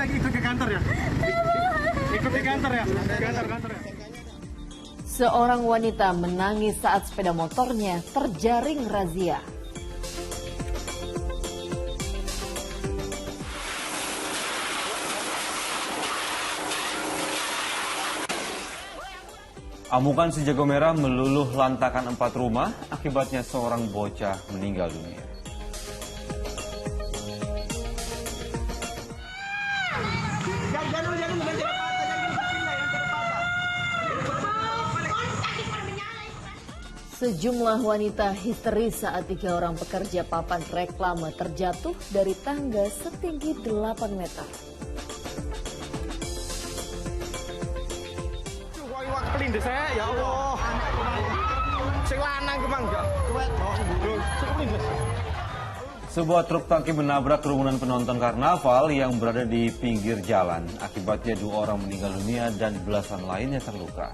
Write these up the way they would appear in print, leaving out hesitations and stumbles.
ikut ke kantor ya? Ikut ke kantor ya? Kantor ya? Seorang wanita menangis saat sepeda motornya terjaring razia. Amukan si jago merah meluluh lantakan 4 rumah, akibatnya seorang bocah meninggal dunia. Sejumlah wanita histeris saat 3 orang pekerja papan reklame terjatuh dari tangga setinggi 8 meter. Kelindes saya, ya Allah. Sing lanang kemang enggak. Sebuah truk tangki menabrak kerumunan penonton karnaval yang berada di pinggir jalan. Akibatnya 2 orang meninggal dunia dan belasan lainnya terluka.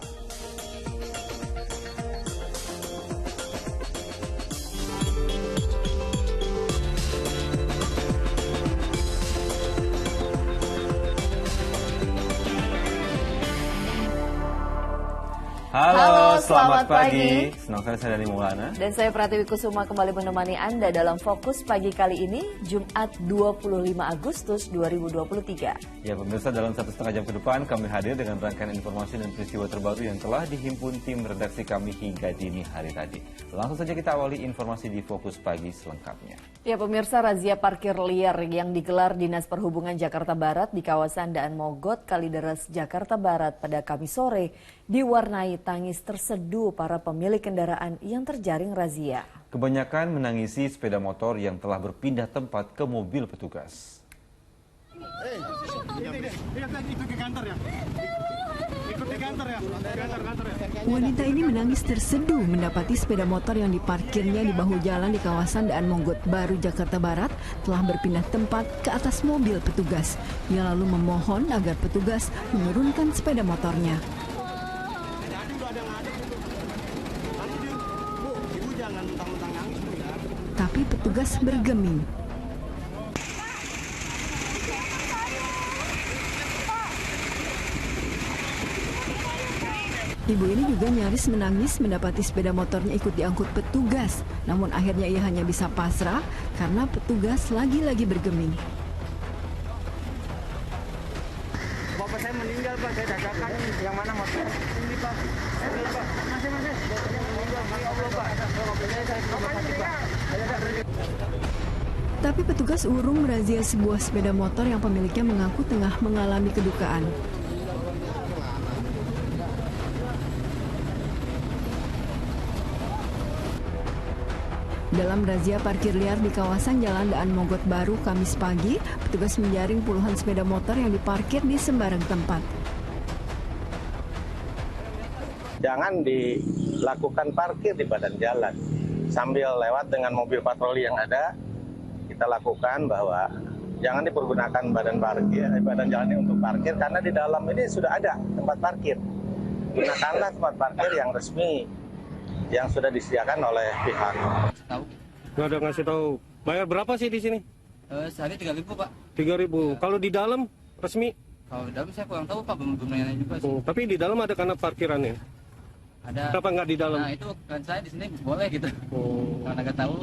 Halo, selamat pagi. Senang sekali saya Dani Maulana. Dan saya Pratiwi Kusuma kembali menemani Anda dalam Fokus Pagi kali ini, Jumat 25 Agustus 2023. Ya pemirsa, dalam 1,5 jam ke depan kami hadir dengan rangkaian informasi dan peristiwa terbaru yang telah dihimpun tim redaksi kami hingga dini hari tadi. Langsung saja kita awali informasi di Fokus Pagi selengkapnya. Ya pemirsa, razia parkir liar yang digelar Dinas Perhubungan Jakarta Barat di kawasan Daan Mogot, Kalideres, Jakarta Barat pada Kamis sore diwarnai tangis terseduh para pemilik kendaraan yang terjaring razia. Kebanyakan menangisi sepeda motor yang telah berpindah tempat ke mobil petugas. Ikut ke kantor ya? Ikut ke kantor ya? Kantor ya? Wanita ini menangis terseduh mendapati sepeda motor yang diparkirnya di bahu jalan di kawasan Daan Mogot Baru, Jakarta Barat telah berpindah tempat ke atas mobil petugas. Ia lalu memohon agar petugas menurunkan sepeda motornya. Tapi petugas bergeming. Ibu ini juga nyaris menangis mendapati sepeda motornya ikut diangkut petugas. Namun akhirnya ia hanya bisa pasrah karena petugas lagi-lagi bergeming. Bapak saya meninggal Pak, saya dadakan. Yang mana motor? Ini Pak. Ini Pak. Masih. Ya Allah Pak. Tapi petugas urung merazia sebuah sepeda motor yang pemiliknya mengaku tengah mengalami kedukaan. Dalam razia parkir liar di kawasan Jalan Daan Mogot Baru Kamis pagi, petugas menjaring puluhan sepeda motor yang diparkir di sembarang tempat. Jangan dilakukan parkir di badan jalan. Sambil lewat dengan mobil patroli yang ada, kita lakukan bahwa jangan dipergunakan badan jalan ini untuk parkir, karena di dalam ini sudah ada tempat parkir. Gunakanlah tempat parkir yang resmi, yang sudah disediakan oleh pihak. Nggak ada ngasih tahu. Bayar berapa sih di sini? Sehari 3.000 Pak. 3.000. Kalau di dalam resmi? Kalau di dalam saya kurang tahu Pak, belum nanya juga sih. Tapi di dalam ada karena parkirannya? Ada. Kenapa nggak di dalam? Nah itu kan saya di sini boleh gitu. Karena nggak tahu.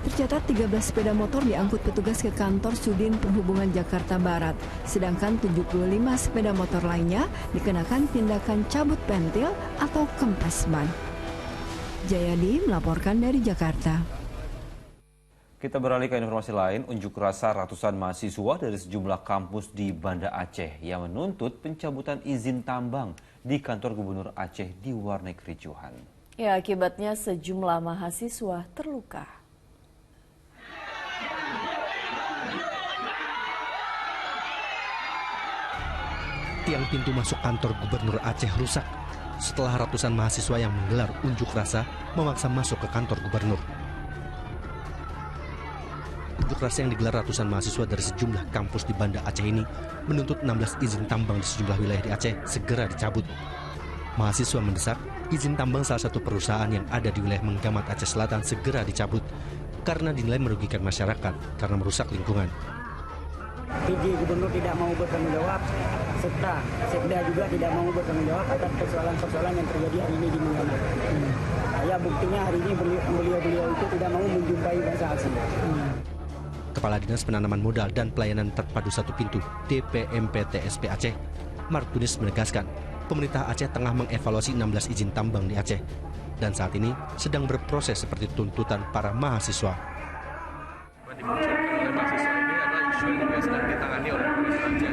Tercatat 13 sepeda motor diangkut petugas ke kantor Sudin Perhubungan Jakarta Barat. Sedangkan 75 sepeda motor lainnya dikenakan tindakan cabut pentil atau kempes ban. Jayadi melaporkan dari Jakarta. Kita beralih ke informasi lain. Unjuk rasa ratusan mahasiswa dari sejumlah kampus di Banda Aceh yang menuntut pencabutan izin tambang di kantor Gubernur Aceh diwarnai kericuhan. Ya, akibatnya sejumlah mahasiswa terluka. Tiang pintu masuk kantor Gubernur Aceh rusak setelah ratusan mahasiswa yang menggelar unjuk rasa memaksa masuk ke kantor gubernur. Unjuk rasa yang digelar ratusan mahasiswa dari sejumlah kampus di Banda Aceh ini menuntut 16 izin tambang di sejumlah wilayah di Aceh segera dicabut. Mahasiswa mendesak izin tambang salah satu perusahaan yang ada di wilayah Menggamat Aceh Selatan segera dicabut karena dinilai merugikan masyarakat karena merusak lingkungan. PJ Gubernur tidak mau bertanggung jawab, serta Sekda juga tidak mau bertanggung jawab atas persoalan-persoalan yang terjadi hari ini di Menggama. Ya buktinya hari ini beliau itu tidak mau menjumpai bangsa asing. Kepala Dinas Penanaman Modal dan Pelayanan Terpadu Satu Pintu DPMPTSP Aceh, Martunis menegaskan, pemerintah Aceh tengah mengevaluasi 16 izin tambang di Aceh dan saat ini sedang berproses seperti tuntutan para mahasiswa. Dimunculkan oleh mahasiswa ini adalah isu yang juga sedang ditangani oleh pemerintah Aceh.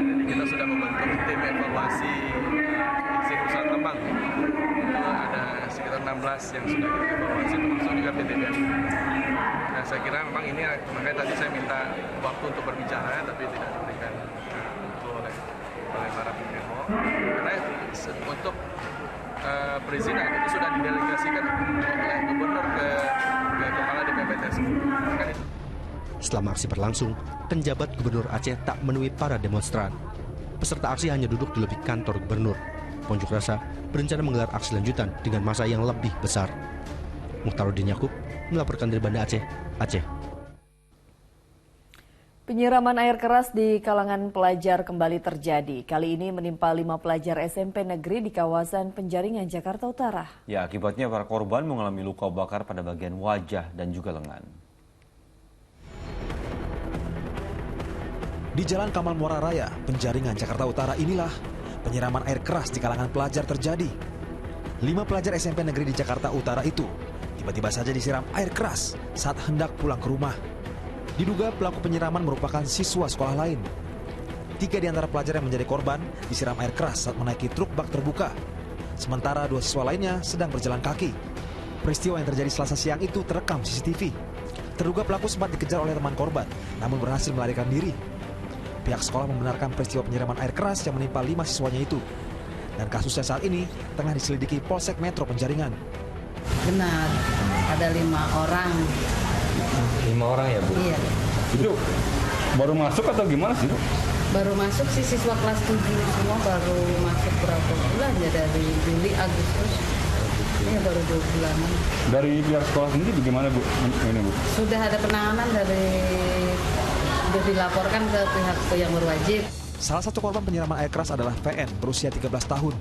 Jadi kita sudah membentuk tim evaluasi izin usaha tambang. Itu ada sekitar 16 yang sudah kita evaluasi, termasuk juga PTBM. Nah, saya kira memang ini, makanya tadi saya minta waktu untuk berbicara, tapi tidak diberikan oleh para pimpinan. Karena untuk perizinan itu sudah didelegasikan oleh gubernur ke kepala DPMPTSP. Selama aksi berlangsung, penjabat Gubernur Aceh tak menemui para demonstran. Peserta aksi hanya duduk di lobi kantor gubernur. Pengunjuk rasa berencana menggelar aksi lanjutan dengan massa yang lebih besar. Mukhtaruddin Yakub melaporkan dari Banda Aceh, Aceh. Penyiraman air keras di kalangan pelajar kembali terjadi. Kali ini menimpa 5 pelajar SMP negeri di kawasan Penjaringan, Jakarta Utara. Ya, akibatnya para korban mengalami luka bakar pada bagian wajah dan juga lengan. Di Jalan Kamal Muara Raya, Penjaringan, Jakarta Utara inilah penyiraman air keras di kalangan pelajar terjadi. 5 pelajar SMP negeri di Jakarta Utara itu tiba-tiba saja disiram air keras saat hendak pulang ke rumah. Diduga pelaku penyiraman merupakan siswa sekolah lain. 3 di antara pelajar yang menjadi korban disiram air keras saat menaiki truk bak terbuka. Sementara 2 siswa lainnya sedang berjalan kaki. Peristiwa yang terjadi Selasa siang itu terekam CCTV. Terduga pelaku sempat dikejar oleh teman korban, namun berhasil melarikan diri. Pihak sekolah membenarkan peristiwa penyiraman air keras yang menimpa 5 siswanya itu. Dan kasusnya saat ini tengah diselidiki Polsek Metro Penjaringan. Benar, ada 5 orang. 5 orang ya, Bu? Iya. Itu baru masuk atau gimana sih, Bu? Baru masuk sih, siswa kelas 7 semua baru masuk berapa bulan ya, dari Juli, Agustus. Ini baru 2 bulanan. Dari pihak sekolah sendiri bagaimana, Bu? Ini, Bu? Sudah ada penanganan sudah dilaporkan ke pihak yang berwajib. Salah satu korban penyiraman air keras adalah VN berusia 13 tahun.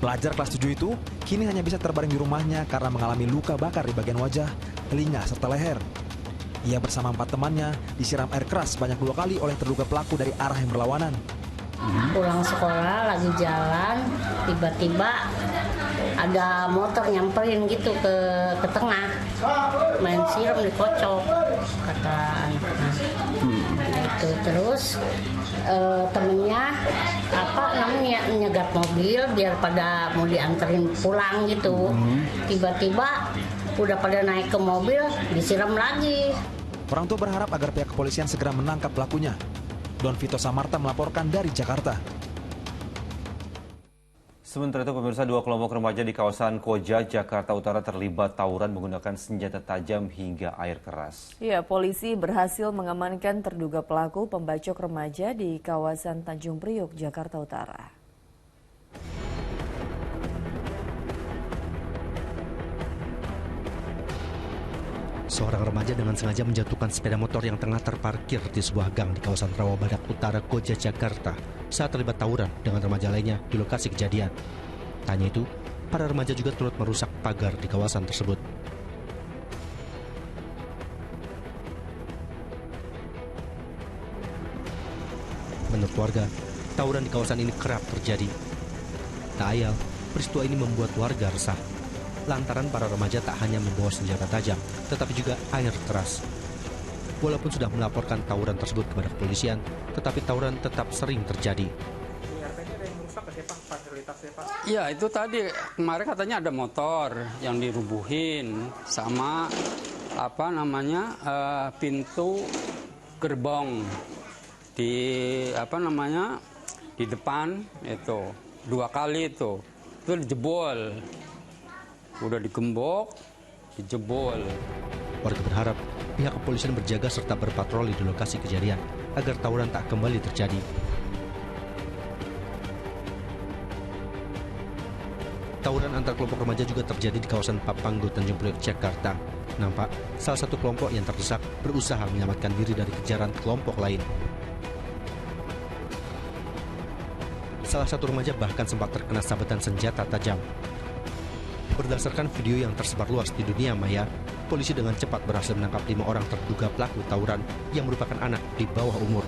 Pelajar kelas 7 itu kini hanya bisa terbaring di rumahnya karena mengalami luka bakar di bagian wajah, telinga, serta leher. Ia bersama 4 temannya disiram air keras sebanyak 2 kali oleh terduga pelaku dari arah yang berlawanan. Pulang sekolah, lagi jalan, tiba-tiba ada motor nyamperin gitu ke tengah. Main siram dikocok, kata anak-anak. Gitu. Terus temennya nyegat mobil biar pada mau dianterin pulang gitu. Tiba-tiba udah pada naik ke mobil, disiram lagi. Orang tua berharap agar pihak kepolisian segera menangkap pelakunya. Don Vito Samarta melaporkan dari Jakarta. Sementara itu, pemirsa, 2 kelompok remaja di kawasan Koja, Jakarta Utara terlibat tawuran menggunakan senjata tajam hingga air keras. Ya, polisi berhasil mengamankan terduga pelaku pembacok remaja di kawasan Tanjung Priok, Jakarta Utara. Seorang remaja dengan sengaja menjatuhkan sepeda motor yang tengah terparkir di sebuah gang di kawasan Rawabadak Utara, Koja, Jakarta saat terlibat tawuran dengan remaja lainnya di lokasi kejadian. Tak hanya itu, para remaja juga turut merusak pagar di kawasan tersebut. Menurut warga, tawuran di kawasan ini kerap terjadi. Tak ayal, peristiwa ini membuat warga resah. Lantaran para remaja tak hanya membawa senjata tajam, tetapi juga air keras. Walaupun sudah melaporkan tawuran tersebut kepada kepolisian, tetapi tawuran tetap sering terjadi. Ya, itu tadi kemarin katanya ada motor yang dirubuhin sama pintu gerbong di di depan itu 2 kali itu dijebol. Udah digembok, dijebol. Warga berharap pihak kepolisian berjaga serta berpatroli di lokasi kejadian agar tawuran tak kembali terjadi. Tawuran antar kelompok remaja juga terjadi di kawasan Papanggo, Tanjung Priok, Jakarta. Nampak salah satu kelompok yang terdesak berusaha menyelamatkan diri dari kejaran kelompok lain. Salah satu remaja bahkan sempat terkena sabetan senjata tajam. Berdasarkan video yang tersebar luas di dunia maya, polisi dengan cepat berhasil menangkap 5 orang terduga pelaku tawuran yang merupakan anak di bawah umur.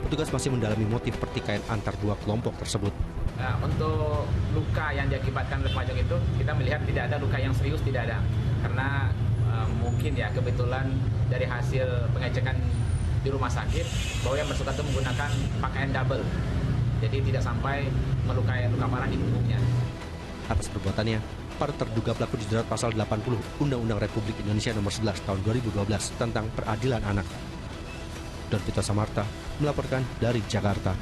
Petugas masih mendalami motif pertikaian antar dua kelompok tersebut. Nah, untuk luka yang diakibatkan oleh pemajang itu, kita melihat tidak ada luka yang serius, tidak ada. Karena mungkin ya kebetulan dari hasil pengecekan di rumah sakit bahwa yang bersangkutan itu menggunakan pakaian double. Jadi tidak sampai melukai luka parah di punggungnya. Atas perbuatannya, para terduga pelaku dijerat pasal 80 Undang-Undang Republik Indonesia Nomor 11 Tahun 2012 tentang Peradilan Anak. Don Vito Samarta melaporkan dari Jakarta.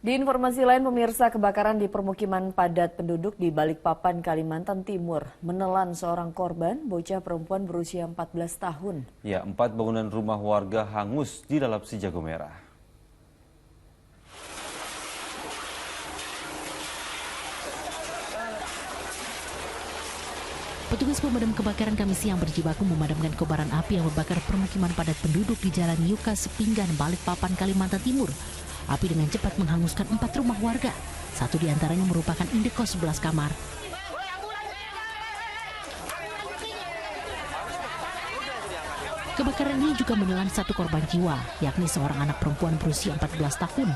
Di informasi lain, pemirsa, kebakaran di permukiman padat penduduk di Balikpapan, Kalimantan Timur menelan seorang korban, bocah perempuan berusia 14 tahun. Ya, 4 bangunan rumah warga hangus di dalam si jago merah. Petugas pemadam kebakaran Kamis siang berjibaku memadamkan kobaran api yang membakar permukiman padat penduduk di Jalan Yuka Sepinggan, Balikpapan, Kalimantan Timur. Api dengan cepat menghanguskan 4 rumah warga. Satu di antaranya merupakan indekos 11 kamar. Kebakaran ini juga menelan 1 korban jiwa, yakni seorang anak perempuan berusia 14 tahun.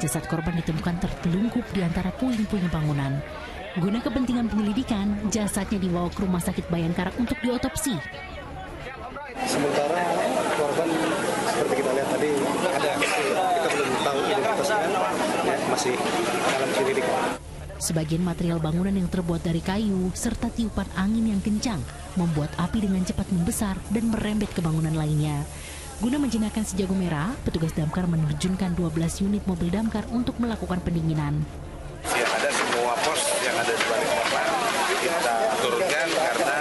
Jasad korban ditemukan tertelungkup di antara puing-puing bangunan. Guna kepentingan penyelidikan, jasadnya dibawa ke Rumah Sakit Bayangkara untuk diotopsi. Sementara korban seperti kita lihat tadi ada, kita belum tahu identitasnya, ya, masih dalam penyelidikan. Sebagian material bangunan yang terbuat dari kayu serta tiupan angin yang kencang membuat api dengan cepat membesar dan merembet ke bangunan lainnya. Guna menjinakkan si jago merah, petugas damkar menerjunkan 12 unit mobil damkar untuk melakukan pendinginan. Ya, ada semua pos yang ada di Balikpapan kita turunkan karena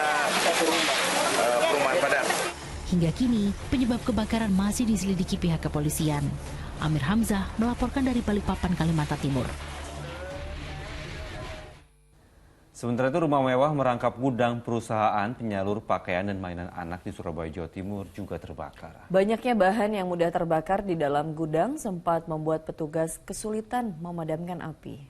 perumahan padat. Hingga kini, penyebab kebakaran masih diselidiki pihak kepolisian. Amir Hamzah melaporkan dari Balikpapan, Kalimantan Timur. Sementara itu, rumah mewah merangkap gudang perusahaan penyalur pakaian dan mainan anak di Surabaya, Jawa Timur juga terbakar. Banyaknya bahan yang mudah terbakar di dalam gudang sempat membuat petugas kesulitan memadamkan api.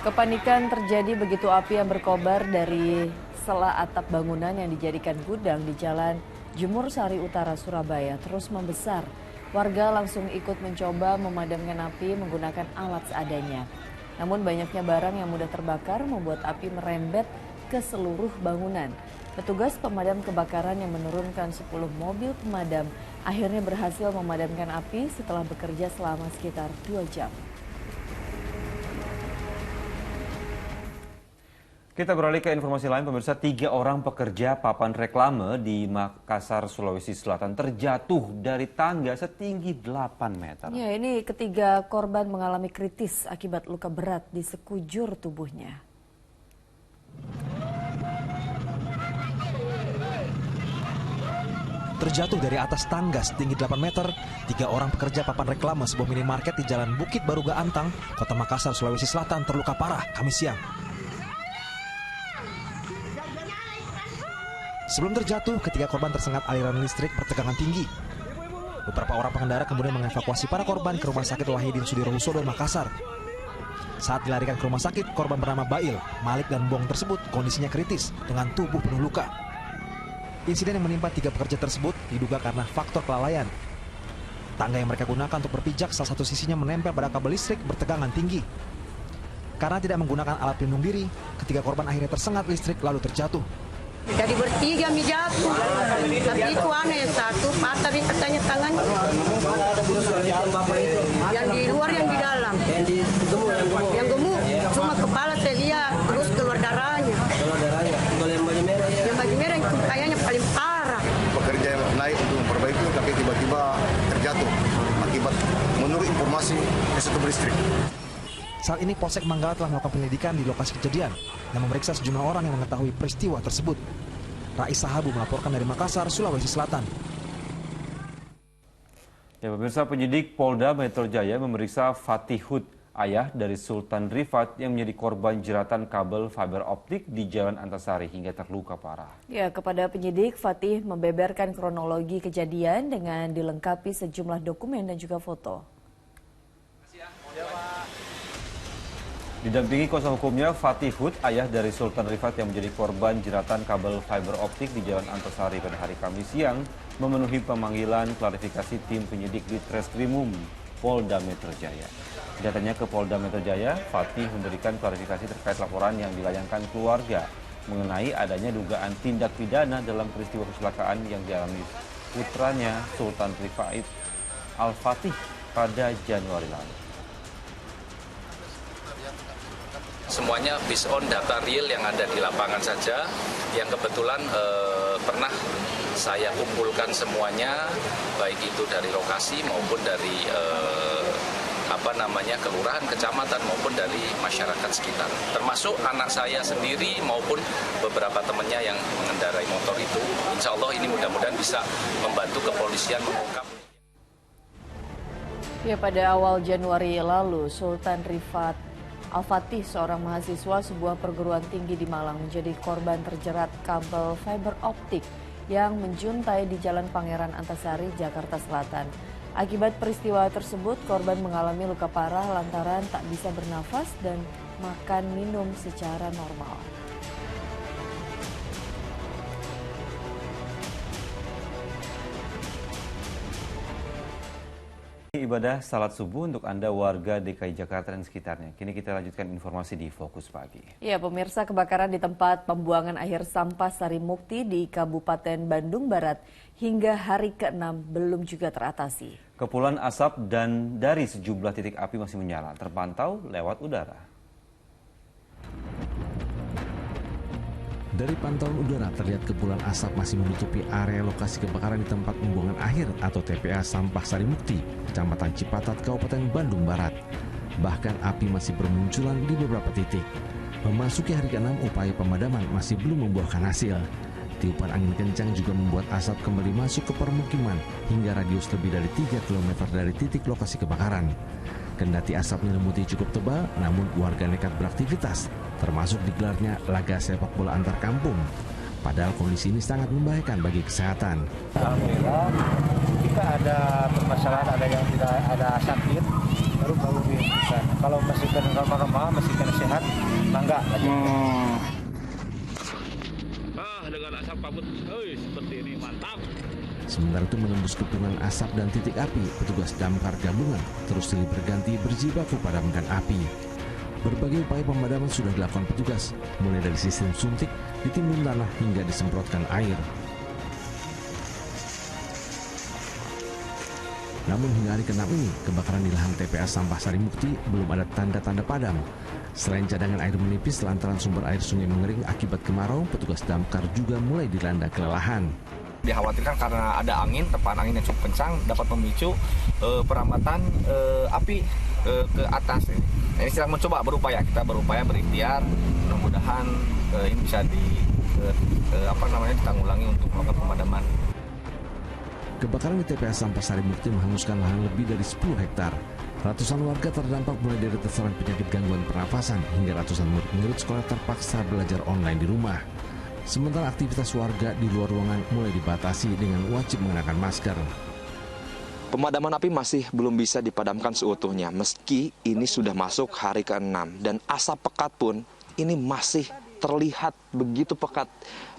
Kepanikan terjadi begitu api yang berkobar dari sela atap bangunan yang dijadikan gudang di Jalan Jemur Sari Utara, Surabaya terus membesar. Warga langsung ikut mencoba memadamkan api menggunakan alat seadanya. Namun banyaknya barang yang mudah terbakar membuat api merembet ke seluruh bangunan. Petugas pemadam kebakaran yang menurunkan 10 mobil pemadam akhirnya berhasil memadamkan api setelah bekerja selama sekitar 2 jam. Kita beralih ke informasi lain, pemirsa. 3 orang pekerja papan reklame di Makassar, Sulawesi Selatan terjatuh dari tangga setinggi 8 meter. Ya, ini ketiga korban mengalami kritis akibat luka berat di sekujur tubuhnya. Terjatuh dari atas tangga setinggi 8 meter, 3 orang pekerja papan reklame sebuah minimarket di Jalan Bukit Baruga Antang, Kota Makassar, Sulawesi Selatan terluka parah Kamis siang. Sebelum terjatuh, ketiga korban tersengat aliran listrik bertegangan tinggi. Beberapa orang pengendara kemudian mengevakuasi para korban ke Rumah Sakit Wahidin Sudirohusodo, Makassar. Saat dilarikan ke rumah sakit, korban bernama Bail, Malik, dan Bong tersebut kondisinya kritis dengan tubuh penuh luka. Insiden yang menimpa 3 pekerja tersebut diduga karena faktor kelalaian. Tangga yang mereka gunakan untuk berpijak salah satu sisinya menempel pada kabel listrik bertegangan tinggi. Karena tidak menggunakan alat pelindung diri, ketiga korban akhirnya tersengat listrik lalu terjatuh. Jadi bertiga mi jatuh, tapi itu aneh, satu patah nih katanya tangan. Yang di luar, yang di dalam. Yang gemuk, cuma kepala saya lihat, terus keluar darahnya. Yang baju merah itu kayaknya paling parah. Pekerja yang naik untuk memperbaiki, tapi tiba-tiba terjatuh akibat menurut informasi kesetup listrik. Saat ini Polsek Manggala telah melakukan penyelidikan di lokasi kejadian dan memeriksa sejumlah orang yang mengetahui peristiwa tersebut. Rais Sahabu melaporkan dari Makassar, Sulawesi Selatan. Ya, pemirsa, penyidik Polda Metro Jaya memeriksa Fatihud ayah dari Sultan Rifat yang menjadi korban jeratan kabel fiber optik di Jalan Antasari hingga terluka parah. Ya, kepada penyidik, Fatih membeberkan kronologi kejadian dengan dilengkapi sejumlah dokumen dan juga foto. Didampingi kuasa hukumnya, Fatih Hud, ayah dari Sultan Rifat yang menjadi korban jeratan kabel fiber optik di Jalan Antasari pada hari Kamis siang, memenuhi pemanggilan klarifikasi tim penyidik di Treskrimum Polda Metro Jaya. Datanya ke Polda Metro Jaya, Fatih memberikan klarifikasi terkait laporan yang dilayangkan keluarga mengenai adanya dugaan tindak pidana dalam peristiwa kecelakaan yang dialami putranya Sultan Rifat Al-Fatih pada Januari lalu. Semuanya based on data real yang ada di lapangan saja, yang kebetulan pernah saya kumpulkan semuanya, baik itu dari lokasi maupun dari kelurahan, kecamatan maupun dari masyarakat sekitar. Termasuk anak saya sendiri maupun beberapa temannya yang mengendarai motor itu. Insya Allah ini mudah-mudahan bisa membantu kepolisian mengungkap. Ya, pada awal Januari lalu, Sultan Rifat Al-Fatih, seorang mahasiswa sebuah perguruan tinggi di Malang, menjadi korban terjerat kabel fiber optik yang menjuntai di Jalan Pangeran Antasari, Jakarta Selatan. Akibat peristiwa tersebut, korban mengalami luka parah lantaran tak bisa bernafas dan makan minum secara normal. Ibadah salat subuh untuk Anda warga DKI Jakarta dan sekitarnya. Kini kita lanjutkan informasi di Fokus Pagi. Ya, pemirsa, kebakaran di tempat pembuangan akhir sampah Sari Mukti di Kabupaten Bandung Barat hingga hari ke-6 belum juga teratasi. Kepulan asap dan dari sejumlah titik api masih menyala, terpantau lewat udara. Dari pantauan udara terlihat kepulan asap masih menutupi area lokasi kebakaran di tempat pembuangan akhir atau TPA Sampah Sari Mukti, Kecamatan Cipatat, Kabupaten Bandung Barat. Bahkan api masih bermunculan di beberapa titik. Memasuki hari ke-6, upaya pemadaman masih belum membuahkan hasil. Tiupan angin kencang juga membuat asap kembali masuk ke permukiman hingga radius lebih dari 3 km dari titik lokasi kebakaran. Kendati asap menyelimuti cukup tebal, namun warga nekat beraktivitas, termasuk digelarnya laga sepak bola antar kampung. Padahal kondisi ini sangat membahayakan bagi kesehatan. Alhamdulillah, jika ada permasalahan, ada yang tidak ada sakit, baru bisa. Kalau masih normal, masih sehat, mangga. Dengan asap kabut, seperti ini mantap. Sementara itu menembus kepungan asap dan titik api, petugas damkar gabungan terus silih berganti berjibaku padamkan api. Berbagai upaya pemadaman sudah dilakukan petugas, mulai dari sistem suntik, ditimbun tanah hingga disemprotkan air. Namun hingga hari ke-6 ini, kebakaran di lahan TPA Sampah Sari Mukti belum ada tanda-tanda padam. Selain cadangan air menipis lantaran sumber air sungai mengering akibat kemarau, petugas damkar juga mulai dilanda kelelahan. Dikhawatirkan karena ada angin, tepan angin yang cukup kencang dapat memicu perambatan api ke atas. Ini sedang mencoba kita berupaya berikhtiar, mudah-mudahan ini bisa ditanggulangi untuk melakukan pemadaman. Kebakaran di TPA Sampah Sari Mukti menghanguskan lahan lebih dari 10 hektar. Ratusan warga terdampak mulai dari terserang penyakit gangguan pernafasan hingga ratusan murid sekolah terpaksa belajar online di rumah. Sementara aktivitas warga di luar ruangan mulai dibatasi dengan wajib mengenakan masker. Pemadaman api masih belum bisa dipadamkan seutuhnya meski ini sudah masuk hari ke-6 dan asap pekat pun ini masih terlihat begitu pekat.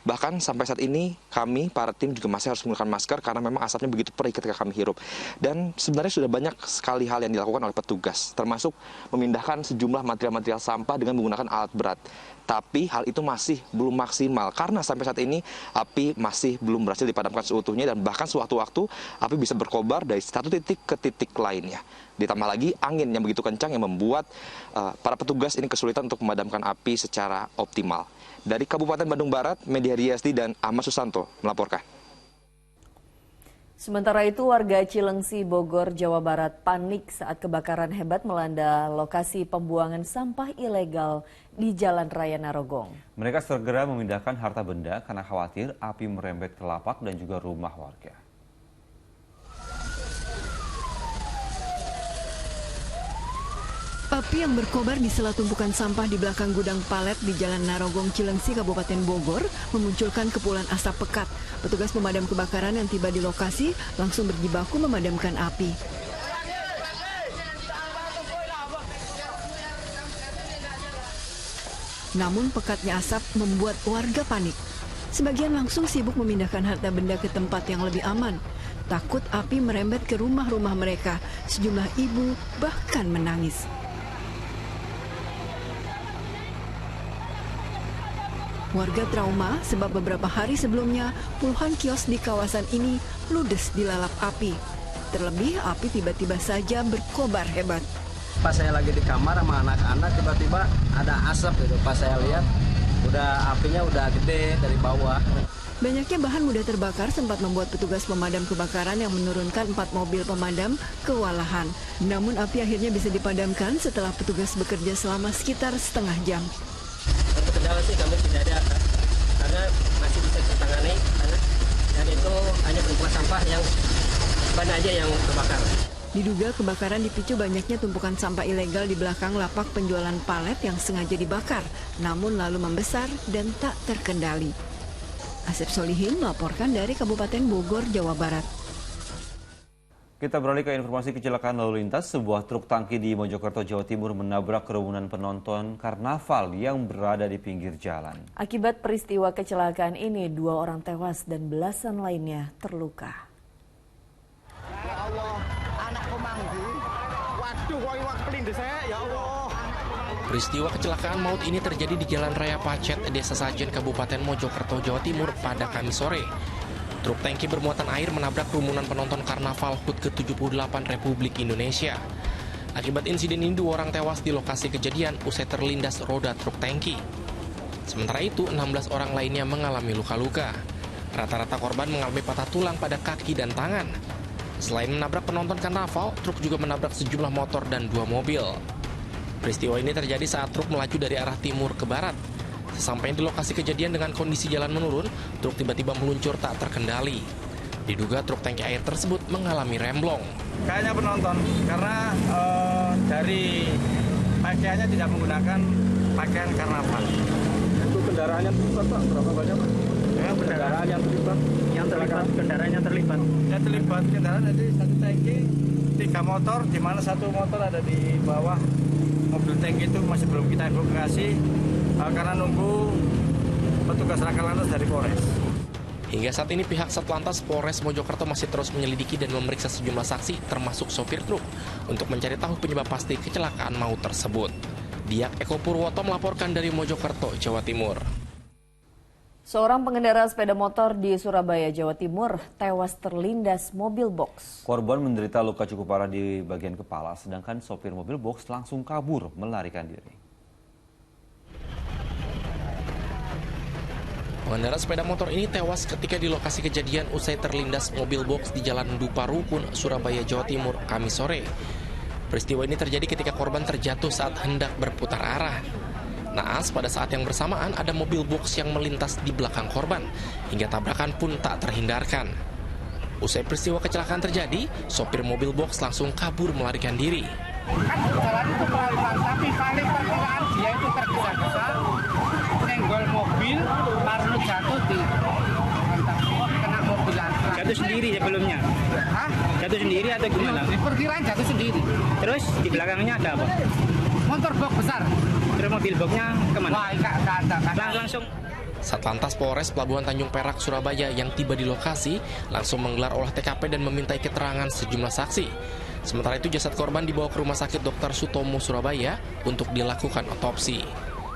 Bahkan sampai saat ini kami, para tim juga masih harus menggunakan masker karena memang asapnya begitu perih ketika kami hirup. Dan sebenarnya sudah banyak sekali hal yang dilakukan oleh petugas, termasuk memindahkan sejumlah material-material sampah dengan menggunakan alat berat. Tapi hal itu masih belum maksimal karena sampai saat ini api masih belum berhasil dipadamkan seutuhnya dan bahkan sewaktu-waktu api bisa berkobar dari satu titik ke titik lainnya. Ditambah lagi angin yang begitu kencang yang membuat para petugas ini kesulitan untuk memadamkan api secara optimal. Dari Kabupaten Bandung Barat, Media Riyasti dan Ahmad Susanto melaporkan. Sementara itu, warga Cilengsi, Bogor, Jawa Barat panik saat kebakaran hebat melanda lokasi pembuangan sampah ilegal di Jalan Raya Narogong. Mereka segera memindahkan harta benda karena khawatir api merembet ke lapak dan juga rumah warga. Api yang berkobar di sela tumpukan sampah di belakang gudang palet di Jalan Narogong, Cilengsi, Kabupaten Bogor memunculkan kepulan asap pekat. Petugas pemadam kebakaran yang tiba di lokasi langsung berjibaku memadamkan api. Namun pekatnya asap membuat warga panik. Sebagian langsung sibuk memindahkan harta benda ke tempat yang lebih aman. Takut api merembet ke rumah-rumah mereka. Sejumlah ibu bahkan menangis. Warga trauma sebab beberapa hari sebelumnya puluhan kios di kawasan ini ludes dilalap api. Terlebih api tiba-tiba saja berkobar hebat. Pas saya lagi di kamar sama anak-anak tiba-tiba ada asap gitu. Pas saya lihat apinya udah gede dari bawah. Banyaknya bahan mudah terbakar sempat membuat petugas pemadam kebakaran yang menurunkan 4 mobil pemadam kewalahan. Namun api akhirnya bisa dipadamkan setelah petugas bekerja selama sekitar setengah jam. Untuk kendala sih kami tidak ada karena masih bisa tertangani dan itu hanya berupa sampah yang ban aja yang terbakar. Diduga kebakaran dipicu banyaknya tumpukan sampah ilegal di belakang lapak penjualan palet yang sengaja dibakar, namun lalu membesar dan tak terkendali. Asep Solihin melaporkan dari Kabupaten Bogor, Jawa Barat. Kita beralih ke informasi kecelakaan lalu lintas. Sebuah truk tangki di Mojokerto, Jawa Timur menabrak kerumunan penonton karnaval yang berada di pinggir jalan. Akibat peristiwa kecelakaan ini, 2 orang tewas dan belasan lainnya terluka. Ya Allah, anakku manggi. Waduh, wak pelindung saya, ya Allah. Peristiwa kecelakaan maut ini terjadi di Jalan Raya Pacet, Desa Sajen, Kabupaten Mojokerto, Jawa Timur pada Kamis sore. Truk tangki bermuatan air menabrak kerumunan penonton karnaval HUT ke-78 Republik Indonesia. Akibat insiden ini 2 orang tewas di lokasi kejadian usai terlindas roda truk tangki. Sementara itu 16 orang lainnya mengalami luka-luka. Rata-rata korban mengalami patah tulang pada kaki dan tangan. Selain menabrak penonton karnaval, truk juga menabrak sejumlah motor dan 2 mobil. Peristiwa ini terjadi saat truk melaju dari arah timur ke barat. Sesampainya di lokasi kejadian dengan kondisi jalan menurun, truk tiba-tiba meluncur tak terkendali. Diduga truk tangki air tersebut mengalami remblong. Kayaknya penonton, karena dari pakaiannya tidak menggunakan pakaian karnaval. Itu kendaraannya terlibat, Pak? Berapa banyak, Pak? Ya, kendaraan yang terlibat. Kendaraan yang terlibat. Ya, terlibat kendaraan jadi 1 tangki, 3 motor, di mana 1 motor ada di bawah mobil tangki itu masih belum kita evakuasi. Karena nunggu petugas laka lantas dari Polres. Hingga saat ini pihak Satlantas Polres Mojokerto masih terus menyelidiki dan memeriksa sejumlah saksi termasuk sopir truk untuk mencari tahu penyebab pasti kecelakaan maut tersebut. Diak Eko Purwoto melaporkan dari Mojokerto, Jawa Timur. Seorang pengendara sepeda motor di Surabaya, Jawa Timur tewas terlindas mobil box. Korban menderita luka cukup parah di bagian kepala, sedangkan sopir mobil box langsung kabur melarikan diri. Pengendara sepeda motor ini tewas ketika di lokasi kejadian usai terlindas mobil box di Jalan Dupa Rukun, Surabaya, Jawa Timur, Kamis sore. Peristiwa ini terjadi ketika korban terjatuh saat hendak berputar arah. Naas pada saat yang bersamaan ada mobil box yang melintas di belakang korban, hingga tabrakan pun tak terhindarkan. Usai peristiwa kecelakaan terjadi, sopir mobil box langsung kabur melarikan diri. Kan jalan itu pelan-pelan, tapi paling perkiraan dia itu tergesa-gesa nenggol mobil, lalu jatuh di kena mobil antrak. Jatuh sendiri sebelumnya? Hah? Jatuh sendiri atau gimana? Perkiraan jatuh sendiri. Terus di belakangnya ada apa? Motor box besar. Terus mobil boxnya kemana? Wah, enggak ada. Langsung. Satlantas Polres Pelabuhan Tanjung Perak, Surabaya yang tiba di lokasi langsung menggelar olah TKP dan memintai keterangan sejumlah saksi. Sementara itu jasad korban dibawa ke Rumah Sakit Dr. Sutomo, Surabaya untuk dilakukan otopsi.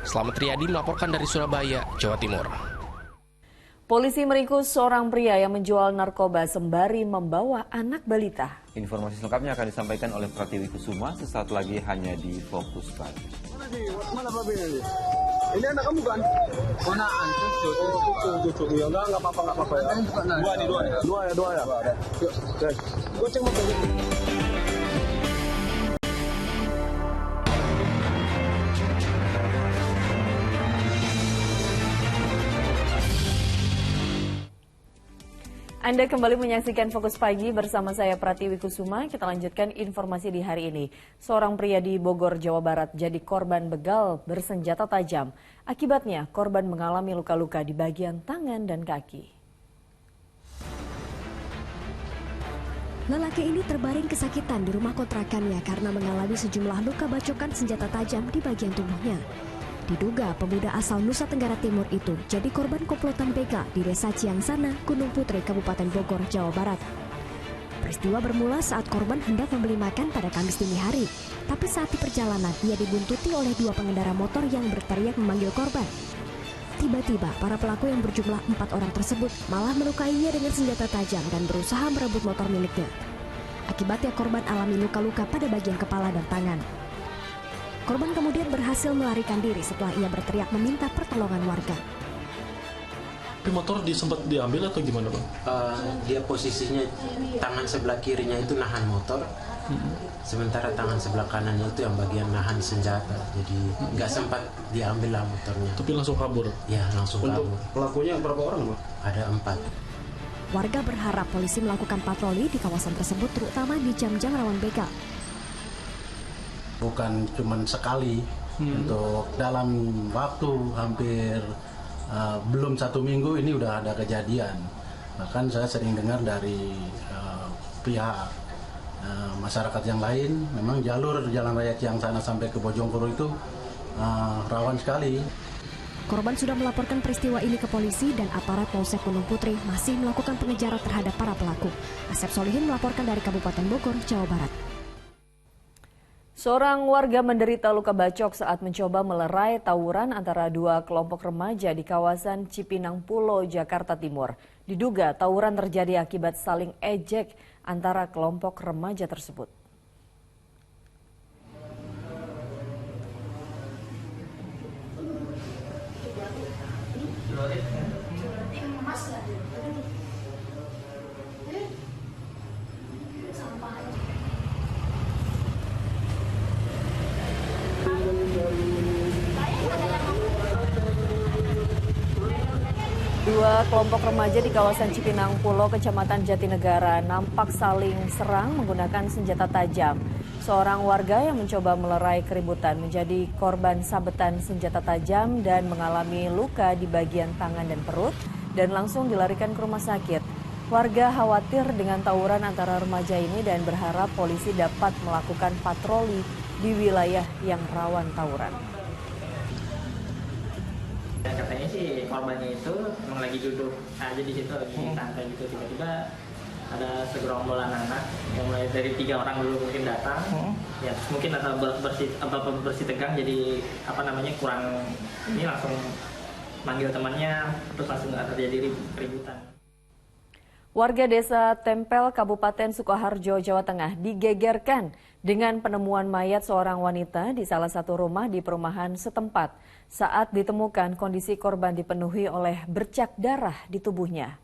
Slamet Riyadi melaporkan dari Surabaya, Jawa Timur. Polisi meringkus seorang pria yang menjual narkoba sembari membawa anak balita. Informasi selengkapnya akan disampaikan oleh Pratiwi Kusuma sesaat lagi hanya di Fokus Pagi. Mana babe ini? Ini anak kamu kan? Ponaan, cucu. Ya enggak apa-apa ya. Dua ya. Yuk, guys. Goceng mobil. Anda kembali menyaksikan Fokus Pagi bersama saya Pratiwi Kusuma. Kita lanjutkan informasi di hari ini. Seorang pria di Bogor, Jawa Barat jadi korban begal bersenjata tajam. Akibatnya korban mengalami luka-luka di bagian tangan dan kaki. Lelaki ini terbaring kesakitan di rumah kontrakannya karena mengalami sejumlah luka bacokan senjata tajam di bagian tubuhnya. Diduga pemuda asal Nusa Tenggara Timur itu jadi korban komplotan begal di Desa Ciangsana, Gunung Putri, Kabupaten Bogor, Jawa Barat. Peristiwa bermula saat korban hendak membeli makan pada Kamis dini hari. Tapi saat di perjalanan, ia dibuntuti oleh 2 pengendara motor yang berteriak memanggil korban. Tiba-tiba, para pelaku yang berjumlah 4 orang tersebut malah melukainya dengan senjata tajam dan berusaha merebut motor miliknya. Akibatnya korban alami luka-luka pada bagian kepala dan tangan. Korban kemudian berhasil melarikan diri setelah ia berteriak meminta pertolongan warga. Tapi motor sempat diambil atau gimana, Bang? Dia posisinya tangan sebelah kirinya itu nahan motor, sementara tangan sebelah kanannya itu yang bagian nahan senjata. Jadi nggak sempat diambil lah motornya. Tapi langsung kabur? Ya, langsung kabur. Pelakunya berapa orang, Bang? Ada 4. Warga berharap polisi melakukan patroli di kawasan tersebut, terutama di jam-jam rawan begal. Bukan cuma sekali, untuk dalam waktu hampir belum 1 minggu ini udah ada kejadian. Bahkan saya sering dengar dari pihak masyarakat yang lain, memang jalur Jalan Raya Ciangsana sampai ke Bojongkuru itu rawan sekali. Korban sudah melaporkan peristiwa ini ke polisi dan aparat Polsek Gunung Putri masih melakukan pengejaran terhadap para pelaku. Asep Solihin melaporkan dari Kabupaten Bogor, Jawa Barat. Seorang warga menderita luka bacok saat mencoba melerai tawuran antara 2 kelompok remaja di kawasan Cipinang Pulo, Jakarta Timur. Diduga tawuran terjadi akibat saling ejek antara kelompok remaja tersebut. Dua kelompok remaja di kawasan Cipinang Pulo, Kecamatan Jatinegara nampak saling serang menggunakan senjata tajam. Seorang warga yang mencoba melerai keributan menjadi korban sabetan senjata tajam dan mengalami luka di bagian tangan dan perut dan langsung dilarikan ke rumah sakit. Warga khawatir dengan tawuran antara remaja ini dan berharap polisi dapat melakukan patroli di wilayah yang rawan tawuran. Katanya sih korbannya itu emang lagi duduk aja di situ lagi santai gitu, tiba-tiba ada segerombolan anak yang mulai dari 3 orang dulu mungkin datang, ya mungkin atau bersih tegang jadi kurang ini langsung manggil temannya terus langsung terjadi keributan. Warga desa Tempel, Kabupaten Sukoharjo, Jawa Tengah digegerkan dengan penemuan mayat seorang wanita di salah satu rumah di perumahan setempat. Saat ditemukan, kondisi korban dipenuhi oleh bercak darah di tubuhnya.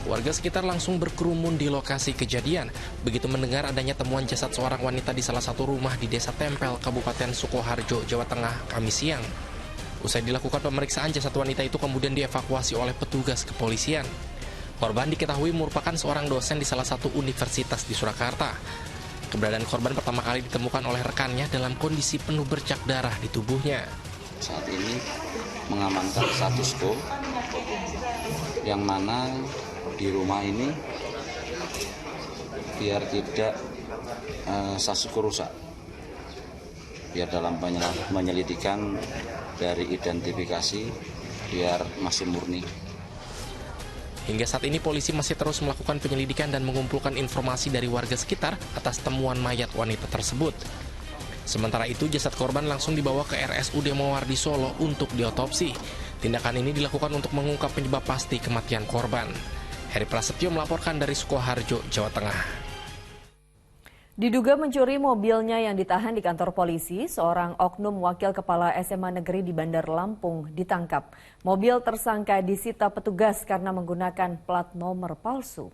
Warga sekitar langsung berkerumun di lokasi kejadian. Begitu mendengar adanya temuan jasad seorang wanita di salah satu rumah di Desa Tempel, Kabupaten Sukoharjo, Jawa Tengah, Kamis siang. Usai dilakukan pemeriksaan, jasad wanita itu kemudian dievakuasi oleh petugas kepolisian. Korban diketahui merupakan seorang dosen di salah satu universitas di Surakarta. Keberadaan korban pertama kali ditemukan oleh rekannya dalam kondisi penuh bercak darah di tubuhnya. Saat ini mengamankan status quo, yang mana di rumah ini biar tidak status quo rusak, biar dalam penyelidikan dari identifikasi biar masih murni. Hingga saat ini polisi masih terus melakukan penyelidikan dan mengumpulkan informasi dari warga sekitar atas temuan mayat wanita tersebut. Sementara itu jasad korban langsung dibawa ke RSUD Mowardi Solo untuk diotopsi. Tindakan ini dilakukan untuk mengungkap penyebab pasti kematian korban. Heri Prasetyo melaporkan dari Sukoharjo, Jawa Tengah. Diduga mencuri mobilnya yang ditahan di kantor polisi, seorang oknum wakil kepala SMA negeri di Bandar Lampung ditangkap. Mobil tersangka disita petugas karena menggunakan plat nomor palsu.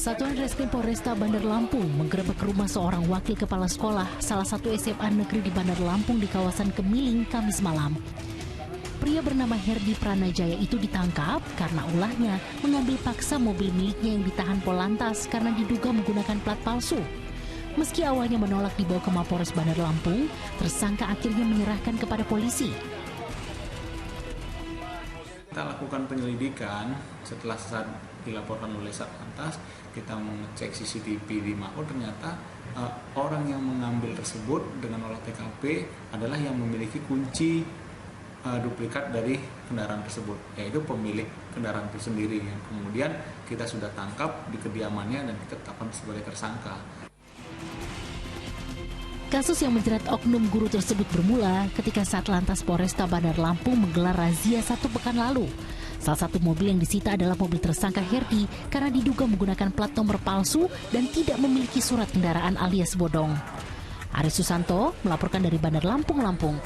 Satuan Reskrim Polresta Bandar Lampung menggerebek rumah seorang wakil kepala sekolah salah satu SMA negeri di Bandar Lampung di kawasan Kemiling, Kamis malam. Pria bernama Herdi Pranajaya itu ditangkap karena ulahnya mengambil paksa mobil miliknya yang ditahan Polantas karena diduga menggunakan plat palsu. Meski awalnya menolak dibawa ke Mapores Bandar Lampung, tersangka akhirnya menyerahkan kepada polisi. Kita lakukan penyelidikan setelah saat dilaporkan oleh Satlantas, kita mengecek CCTV di Mako, ternyata orang yang mengambil tersebut dengan olah TKP adalah yang memiliki kunci duplikat dari kendaraan tersebut, yaitu pemilik kendaraan itu sendiri, yang kemudian kita sudah tangkap di kediamannya dan kita tetapkan sebagai tersangka. Kasus yang menjerat oknum guru tersebut bermula ketika Satlantas Polresta Bandar Lampung menggelar razia 1 pekan lalu. Salah satu mobil yang disita adalah mobil tersangka Herdi karena diduga menggunakan plat nomor palsu dan tidak memiliki surat kendaraan alias bodong. Aris Susanto melaporkan dari Bandar Lampung, Lampung.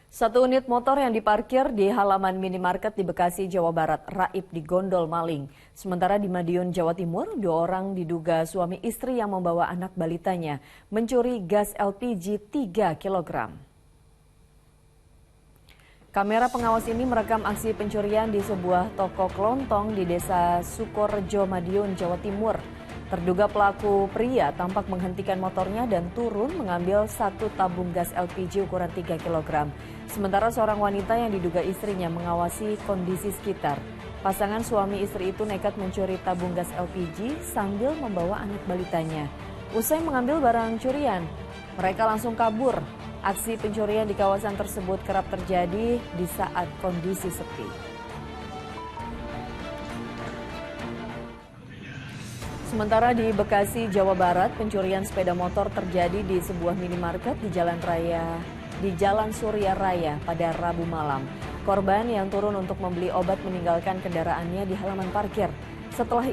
Satu unit motor yang diparkir di halaman minimarket di Bekasi, Jawa Barat, raib digondol maling. Sementara di Madiun, Jawa Timur, 2 orang diduga suami istri yang membawa anak balitanya mencuri gas LPG 3 kg. Kamera pengawas ini merekam aksi pencurian di sebuah toko kelontong di Desa Sukorejo, Madiun, Jawa Timur. Terduga pelaku pria tampak menghentikan motornya dan turun mengambil 1 tabung gas LPG ukuran 3 kg. Sementara seorang wanita yang diduga istrinya mengawasi kondisi sekitar. Pasangan suami istri itu nekat mencuri tabung gas LPG sambil membawa anak balitanya. Usai mengambil barang curian, mereka langsung kabur. Aksi pencurian di kawasan tersebut kerap terjadi di saat kondisi sepi. Sementara di Bekasi, Jawa Barat, pencurian sepeda motor terjadi di sebuah minimarket di Jalan Surya Raya pada Rabu malam. Korban yang turun untuk membeli obat meninggalkan kendaraannya di halaman parkir. Setelah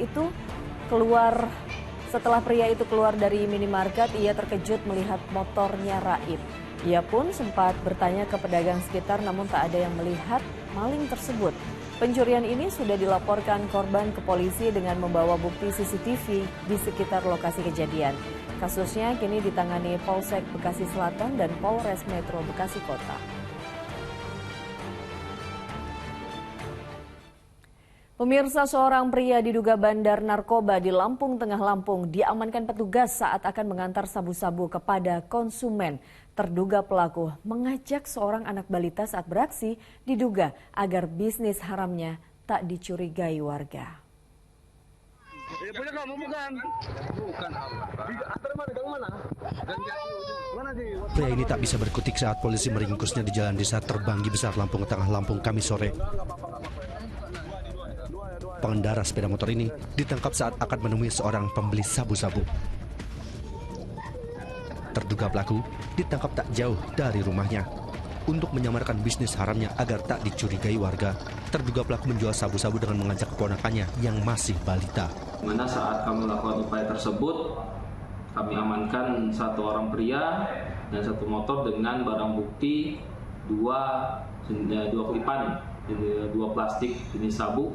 pria itu keluar dari minimarket, ia terkejut melihat motornya raib. Ia pun sempat bertanya ke pedagang sekitar namun tak ada yang melihat maling tersebut. Pencurian ini sudah dilaporkan korban ke polisi dengan membawa bukti CCTV di sekitar lokasi kejadian. Kasusnya kini ditangani Polsek Bekasi Selatan dan Polres Metro Bekasi Kota. Pemirsa, seorang pria diduga bandar narkoba di Lampung Tengah, Lampung diamankan petugas saat akan mengantar sabu-sabu kepada konsumen. Terduga pelaku mengajak seorang anak balita saat beraksi, diduga agar bisnis haramnya tak dicurigai warga. Punya kamu bukan? Bukan. Antar mana? Kamu mana? Mana sih? Pria ini tak bisa berkutik saat polisi meringkusnya di Jalan Desa Terbanggi Besar, Lampung Tengah, Lampung, Kamis sore. Pengendara sepeda motor ini ditangkap saat akan menemui seorang pembeli sabu-sabu. Terduga pelaku ditangkap tak jauh dari rumahnya. Untuk menyamarkan bisnis haramnya agar tak dicurigai warga, terduga pelaku menjual sabu-sabu dengan mengajak keponakannya yang masih balita. Mana saat kami melakukan upaya tersebut, kami amankan 1 orang pria dan 1 motor dengan barang bukti 2 kelipan, 2 plastik jenis sabu.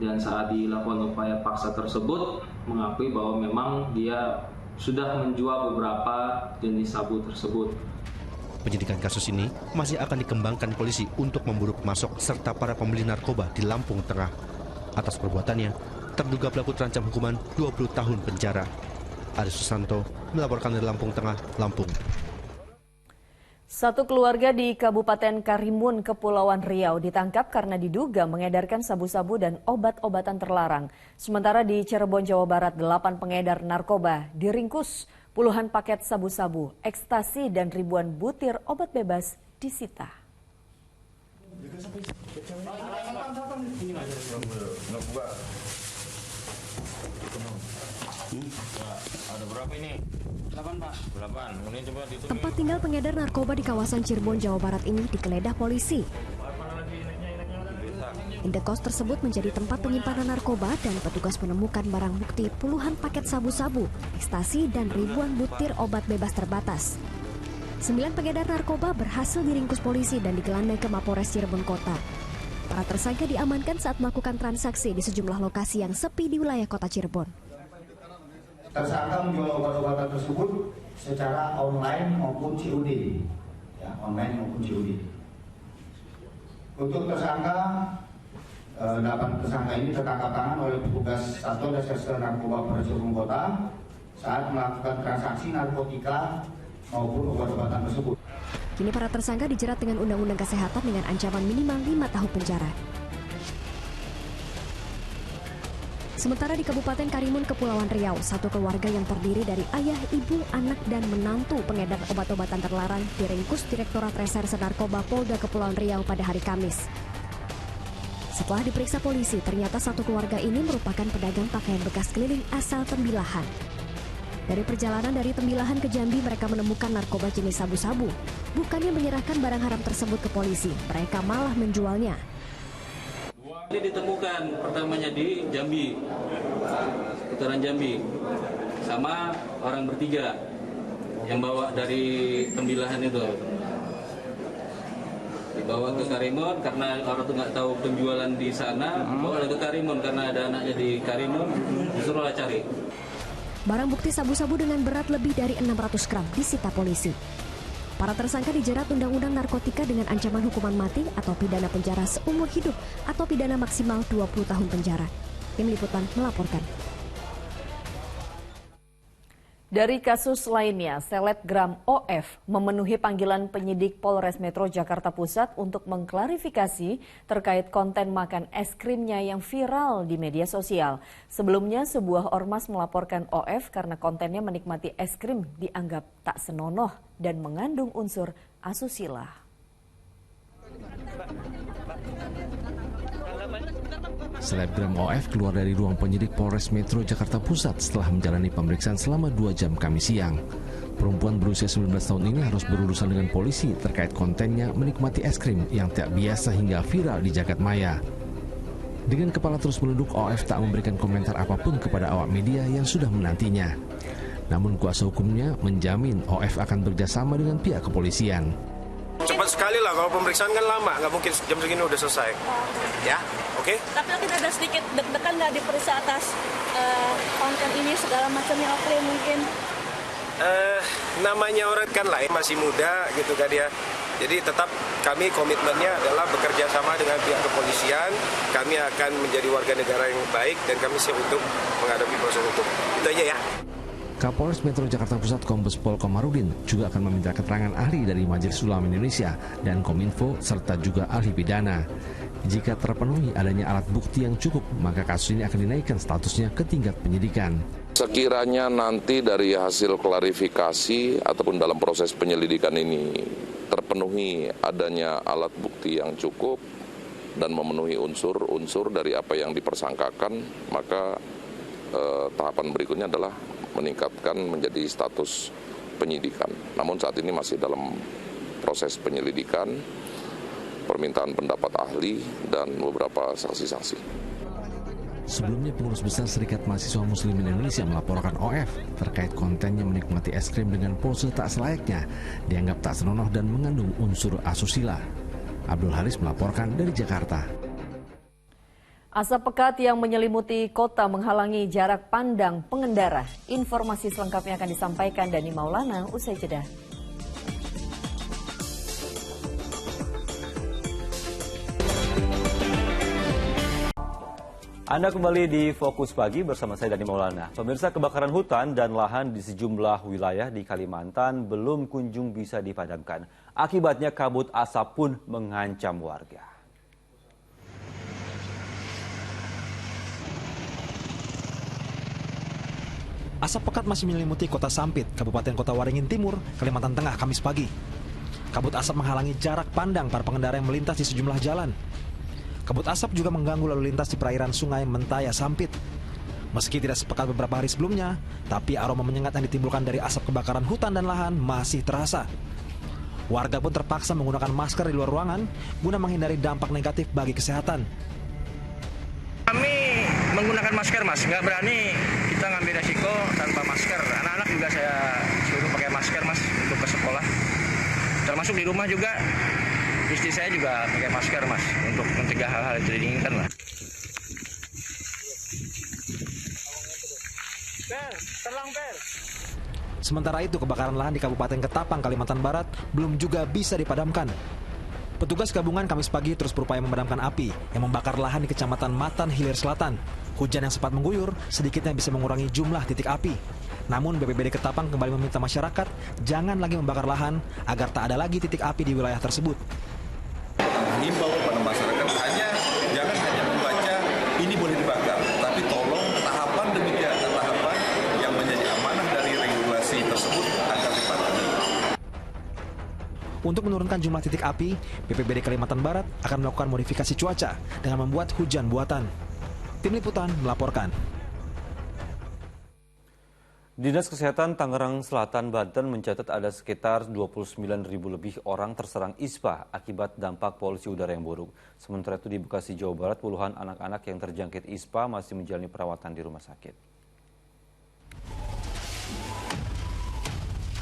Dan saat dilakukan upaya paksa tersebut, mengakui bahwa memang dia sudah menjual beberapa jenis sabu tersebut. Penyidikan kasus ini masih akan dikembangkan polisi untuk memburu pemasok serta para pembeli narkoba di Lampung Tengah. Atas perbuatannya, terduga pelaku terancam hukuman 20 tahun penjara. Aris Susanto melaporkan dari Lampung Tengah, Lampung. Satu keluarga di Kabupaten Karimun, Kepulauan Riau ditangkap karena diduga mengedarkan sabu-sabu dan obat-obatan terlarang. Sementara di Cirebon, Jawa Barat, 8 pengedar narkoba diringkus. Puluhan paket sabu-sabu, ekstasi, dan ribuan butir obat bebas disita. Ada berapa ini? 8, Pak. 8. Kemudian coba dihitung. Tempat tinggal pengedar narkoba di kawasan Cirebon, Jawa Barat ini digeledah polisi. Indekos tersebut menjadi tempat penyimpanan narkoba dan petugas menemukan barang bukti puluhan paket sabu-sabu, ekstasi, dan ribuan butir obat bebas terbatas. 9 pengedar narkoba berhasil diringkus polisi dan digelandang ke Mapores Cirebon Kota. Para tersangka diamankan saat melakukan transaksi di sejumlah lokasi yang sepi di wilayah kota Cirebon. Tersangka menjual obat-obatan tersebut secara online maupun COD, ya, online maupun COD. Untuk tersangka, 8 tersangka ini tertangkap tangan oleh petugas Satuan Reserse Narkoba Polres Cirebon Kota saat melakukan transaksi narkotika maupun obat-obatan tersebut. Kini para tersangka dijerat dengan Undang-Undang Kesehatan dengan ancaman minimal 5 tahun penjara. Sementara di Kabupaten Karimun, Kepulauan Riau, satu keluarga yang terdiri dari ayah, ibu, anak, dan menantu pengedar obat-obatan terlarang diringkus Direktorat Reserse Narkoba Polda Kepulauan Riau pada hari Kamis. Setelah diperiksa polisi, ternyata satu keluarga ini merupakan pedagang pakaian bekas keliling asal Tembilahan. Dari perjalanan dari Tembilahan ke Jambi, mereka menemukan narkoba jenis sabu-sabu. Bukannya menyerahkan barang haram tersebut ke polisi, mereka malah menjualnya. Ini ditemukan pertamanya di Jambi, putaran Jambi, sama orang bertiga yang bawa dari Tembilahan itu. Dibawa ke Karimun karena orang itu nggak tahu penjualan di sana, bawa ke Karimun karena ada anaknya di Karimun, disuruhlah cari. Barang bukti sabu-sabu dengan berat lebih dari 600 gram disita polisi. Para tersangka dijerat Undang-Undang Narkotika dengan ancaman hukuman mati atau pidana penjara seumur hidup atau pidana maksimal 20 tahun penjara. Tim Liputan melaporkan. Dari kasus lainnya, selebgram OF memenuhi panggilan penyidik Polres Metro Jakarta Pusat untuk mengklarifikasi terkait konten makan es krimnya yang viral di media sosial. Sebelumnya, sebuah ormas melaporkan OF karena kontennya menikmati es krim dianggap tak senonoh dan mengandung unsur asusila. Selebgram OF keluar dari ruang penyidik Polres Metro Jakarta Pusat setelah menjalani pemeriksaan selama 2 jam Kamis siang. Perempuan berusia 19 tahun ini harus berurusan dengan polisi terkait kontennya menikmati es krim yang tak biasa hingga viral di jagat maya. Dengan kepala terus menunduk, OF tak memberikan komentar apapun kepada awak media yang sudah menantinya. Namun kuasa hukumnya menjamin OF akan bekerjasama dengan pihak kepolisian. Cepat sekali lah, kalau pemeriksaan kan lama, nggak mungkin jam segini udah selesai. Ya, oke? Tapi mungkin ada sedikit deg-degan nggak diperiksa atas konten ini segala macamnya, oke mungkin? Namanya orang kan lah, masih muda gitu kan ya. Jadi tetap kami komitmennya adalah bekerja sama dengan pihak kepolisian. Kami akan menjadi warga negara yang baik dan kami siap untuk menghadapi proses hukum. Itu aja ya. Kapolres Metro Jakarta Pusat Kombes Pol Komarudin juga akan meminta keterangan ahli dari Majelis Ulama Indonesia dan Kominfo serta juga ahli pidana. Jika terpenuhi adanya alat bukti yang cukup, maka kasus ini akan dinaikkan statusnya ke tingkat penyidikan. Sekiranya nanti dari hasil klarifikasi ataupun dalam proses penyelidikan ini terpenuhi adanya alat bukti yang cukup dan memenuhi unsur-unsur dari apa yang dipersangkakan, maka tahapan berikutnya adalah meningkatkan menjadi status penyidikan. Namun saat ini masih dalam proses penyelidikan, permintaan pendapat ahli, dan beberapa saksi-saksi. Sebelumnya, pengurus besar Serikat Mahasiswa Muslimin Indonesia melaporkan OF terkait kontennya menikmati es krim dengan pose tak selayaknya, dianggap tak senonoh dan mengandung unsur asusila. Abdul Haris melaporkan dari Jakarta. Asap pekat yang menyelimuti kota menghalangi jarak pandang pengendara. Informasi selengkapnya akan disampaikan Dani Maulana usai jeda. Anda kembali di Fokus Pagi bersama saya Dani Maulana. Pemirsa, kebakaran hutan dan lahan di sejumlah wilayah di Kalimantan belum kunjung bisa dipadamkan. Akibatnya kabut asap pun mengancam warga. Asap pekat masih menyelimuti Kota Sampit, Kabupaten Kota Waringin Timur, Kalimantan Tengah, Kamis pagi. Kabut asap menghalangi jarak pandang para pengendara yang melintas di sejumlah jalan. Kabut asap juga mengganggu lalu lintas di perairan Sungai Mentaya Sampit. Meski tidak sepekat beberapa hari sebelumnya, tapi aroma menyengat yang ditimbulkan dari asap kebakaran hutan dan lahan masih terasa. Warga pun terpaksa menggunakan masker di luar ruangan guna menghindari dampak negatif bagi kesehatan. Kami menggunakan masker, Mas. Nggak berani kita ngambil resiko tanpa masker. Anak-anak juga saya suruh pakai masker, Mas, untuk ke sekolah. Termasuk di rumah juga Istri saya juga pakai masker, Mas, untuk mencegah hal-hal yang tidak diinginkan lah. Sementara itu, kebakaran lahan di Kabupaten Ketapang, Kalimantan Barat belum juga bisa dipadamkan. Petugas gabungan Kamis pagi terus berupaya memadamkan api yang membakar lahan di Kecamatan Matan Hilir Selatan. Hujan yang sempat mengguyur sedikitnya bisa mengurangi jumlah titik api. Namun BPBD Ketapang kembali meminta masyarakat jangan lagi membakar lahan agar tak ada lagi titik api di wilayah tersebut. Himbau kepada masyarakat jangan hanya membaca ini boleh dibakar, tapi tolong tahapan demi tahapan yang menjadi amanah dari regulasi tersebut agar dipatuhi. Untuk menurunkan jumlah titik api, BPBD Kalimantan Barat akan melakukan modifikasi cuaca dengan membuat hujan buatan. Tim Liputan melaporkan. Dinas Kesehatan Tangerang Selatan, Banten mencatat ada sekitar 29.000 lebih orang terserang ISPA akibat dampak polusi udara yang buruk. Sementara itu di Bekasi, Jawa Barat, puluhan anak-anak yang terjangkit ISPA masih menjalani perawatan di rumah sakit.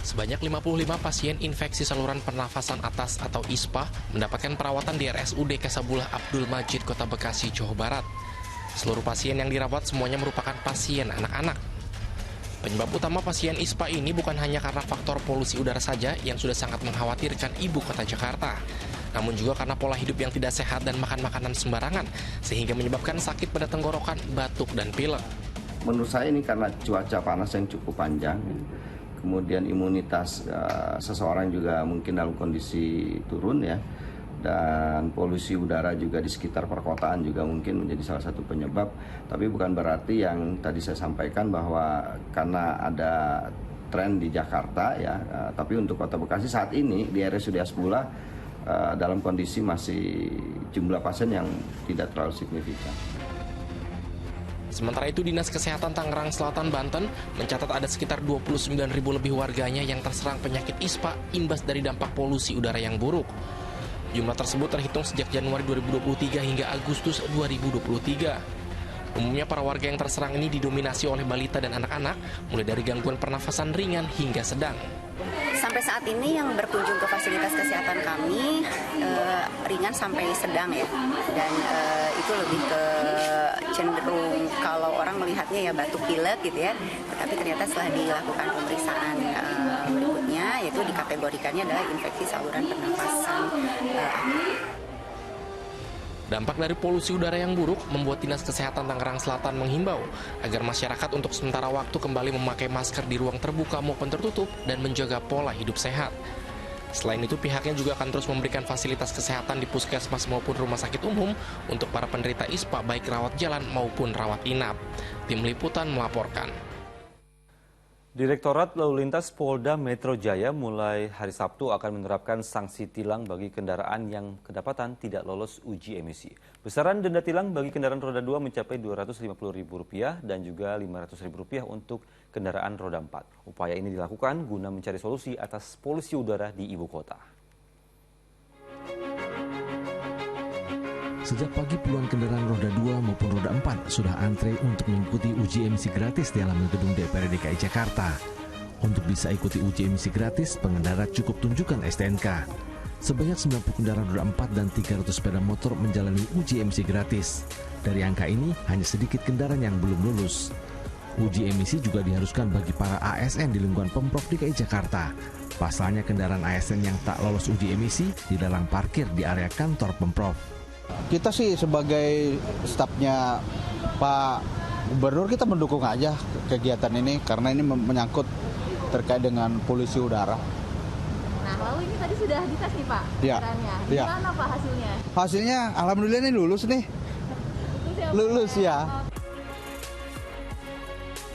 Sebanyak 55 pasien infeksi saluran pernafasan atas atau ISPA mendapatkan perawatan di RSUD Kasabullah Abdul Majid, Kota Bekasi, Jawa Barat. Seluruh pasien yang dirawat semuanya merupakan pasien anak-anak. Penyebab utama pasien ISPA ini bukan hanya karena faktor polusi udara saja yang sudah sangat mengkhawatirkan ibu kota Jakarta, namun juga karena pola hidup yang tidak sehat dan makan makanan sembarangan, sehingga menyebabkan sakit pada tenggorokan, batuk, dan pilek. Menurut saya ini karena cuaca panas yang cukup panjang, kemudian imunitas seseorang juga mungkin dalam kondisi turun ya, dan polusi udara juga di sekitar perkotaan juga mungkin menjadi salah satu penyebab. Tapi bukan berarti yang tadi saya sampaikan bahwa karena ada tren di Jakarta ya, tapi untuk Kota Bekasi saat ini di RSUD Hasbullah dalam kondisi masih jumlah pasien yang tidak terlalu signifikan. Sementara itu, Dinas Kesehatan Tangerang Selatan, Banten mencatat ada sekitar 29.000 lebih warganya yang terserang penyakit ISPA imbas dari dampak polusi udara yang buruk. Jumlah tersebut terhitung sejak Januari 2023 hingga Agustus 2023. Umumnya para warga yang terserang ini didominasi oleh balita dan anak-anak, mulai dari gangguan pernafasan ringan hingga sedang. Sampai saat ini yang berkunjung ke fasilitas kesehatan kami ringan sampai sedang ya, dan itu lebih ke cenderung kalau orang melihatnya ya batuk pilek gitu ya, tapi ternyata setelah dilakukan pemeriksaan berikutnya yaitu dikategorikannya adalah infeksi saluran pernafasan akut. Dampak dari polusi udara yang buruk membuat Dinas Kesehatan Tangerang Selatan menghimbau agar masyarakat untuk sementara waktu kembali memakai masker di ruang terbuka maupun tertutup dan menjaga pola hidup sehat. Selain itu, pihaknya juga akan terus memberikan fasilitas kesehatan di puskesmas maupun rumah sakit umum untuk para penderita ISPA baik rawat jalan maupun rawat inap. Tim Liputan melaporkan. Direktorat Lalu Lintas Polda Metro Jaya mulai hari Sabtu akan menerapkan sanksi tilang bagi kendaraan yang kedapatan tidak lolos uji emisi. Besaran denda tilang bagi kendaraan roda 2 mencapai Rp250.000 dan juga Rp500.000 untuk kendaraan roda 4. Upaya ini dilakukan guna mencari solusi atas polusi udara di ibu kota. Sejak pagi puluhan kendaraan roda 2 maupun roda 4 sudah antre untuk mengikuti uji emisi gratis di halaman gedung DPRD DKI Jakarta. Untuk bisa ikuti uji emisi gratis, pengendara cukup tunjukkan STNK. Sebanyak 90 kendaraan roda 4 dan 300 sepeda motor menjalani uji emisi gratis. Dari angka ini, hanya sedikit kendaraan yang belum lulus. Uji emisi juga diharuskan bagi para ASN di lingkungan Pemprov DKI Jakarta. Pasalnya kendaraan ASN yang tak lolos uji emisi dilarang parkir di area kantor Pemprov. Kita sih sebagai stafnya Pak Gubernur, kita mendukung aja kegiatan ini karena ini menyangkut terkait dengan polusi udara. Nah, lalu ini tadi sudah dites nih Pak? Ya. Gimana Pak hasilnya? Hasilnya alhamdulillah ini lulus nih. Lulus ya.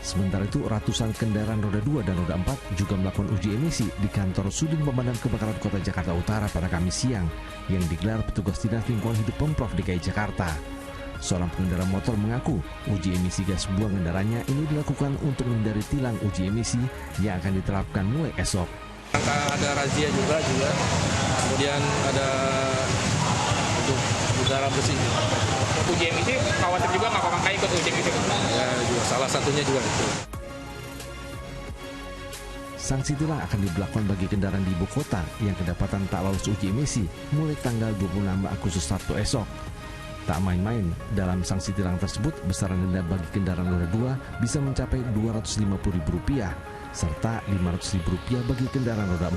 Sementara itu, ratusan kendaraan roda 2 dan roda 4 juga melakukan uji emisi di kantor Sudin Pemadam Kebakaran Kota Jakarta Utara pada Kamis siang yang digelar petugas Dinas Lingkungan Hidup Pemprov DKI Jakarta. Seorang pengendara motor mengaku uji emisi gas buang kendaraannya ini dilakukan untuk menghindari tilang uji emisi yang akan diterapkan mulai esok. Ada razia juga, kemudian ada untuk udara bersih. Uji emisi khawatir juga nggak apa-apa ikut uji emisi? Ya, juga salah satunya juga itu. Sanksi tilang akan diberlakukan bagi kendaraan di ibu kota yang kedapatan tak lolos uji emisi mulai tanggal 26 Agustus 1 esok. Tak main-main, dalam sanksi tilang tersebut besaran denda bagi kendaraan roda 2 bisa mencapai Rp250.000 serta Rp500.000 bagi kendaraan roda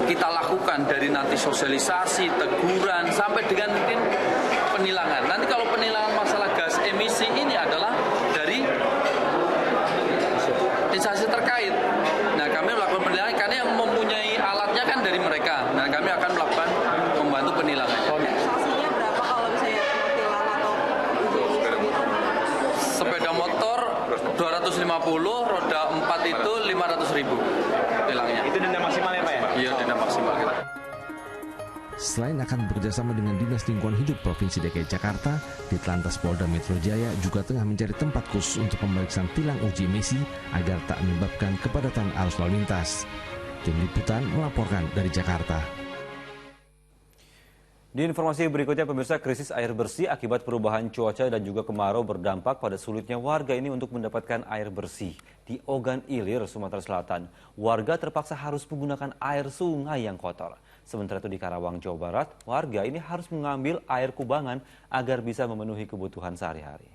4. Kita lakukan dari nanti sosialisasi, teguran, sampai dengan mungkin penilangan. Nanti kalau penilangan masalah gas emisi ini adalah dari instansi terkait. Nah, kami melakukan penilangan karena yang mempunyai alatnya kan dari mereka. Nah, kami akan melakukan membantu penilangan. Sanksinya berapa kalau misalnya tilang atau Sepeda motor 250, roda 4 itu 500.000 tilangnya. Itu denda maksimal ya Pak ya? Iya, denda maksimal. Selain akan bekerjasama dengan Dinas Lingkungan Hidup Provinsi DKI Jakarta, Ditlantas Polda Metro Jaya juga tengah mencari tempat khusus untuk pemeriksaan tilang uji emisi agar tak menyebabkan kepadatan arus lalu lintas. Tim Liputan melaporkan dari Jakarta. Di informasi berikutnya, pemirsa, krisis air bersih akibat perubahan cuaca dan juga kemarau berdampak pada sulitnya warga ini untuk mendapatkan air bersih. Di Ogan Ilir, Sumatera Selatan, warga terpaksa harus menggunakan air sungai yang kotor. Sementara itu di Karawang, Jawa Barat, warga ini harus mengambil air kubangan agar bisa memenuhi kebutuhan sehari-hari.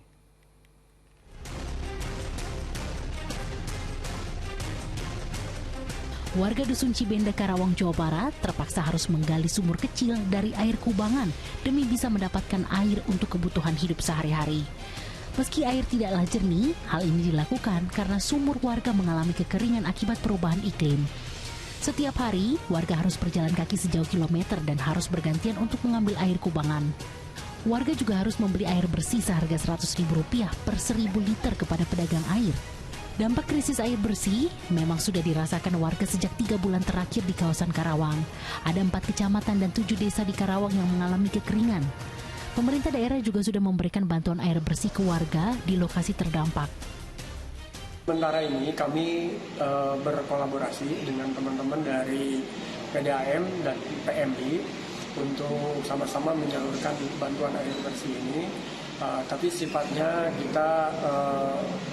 Warga Dusun Cibenda, Karawang, Jawa Barat terpaksa harus menggali sumur kecil dari air kubangan demi bisa mendapatkan air untuk kebutuhan hidup sehari-hari. Meski air tidaklah jernih, hal ini dilakukan karena sumur warga mengalami kekeringan akibat perubahan iklim. Setiap hari, warga harus berjalan kaki sejauh kilometer dan harus bergantian untuk mengambil air kubangan. Warga juga harus membeli air bersih seharga Rp100.000 per 1.000 liter kepada pedagang air. Dampak krisis air bersih memang sudah dirasakan warga sejak 3 bulan terakhir di kawasan Karawang. Ada 4 kecamatan dan 7 desa di Karawang yang mengalami kekeringan. Pemerintah daerah juga sudah memberikan bantuan air bersih ke warga di lokasi terdampak. Sementara ini kami berkolaborasi dengan teman-teman dari PDAM dan PMI untuk sama-sama menyalurkan bantuan air bersih ini. Tapi sifatnya kita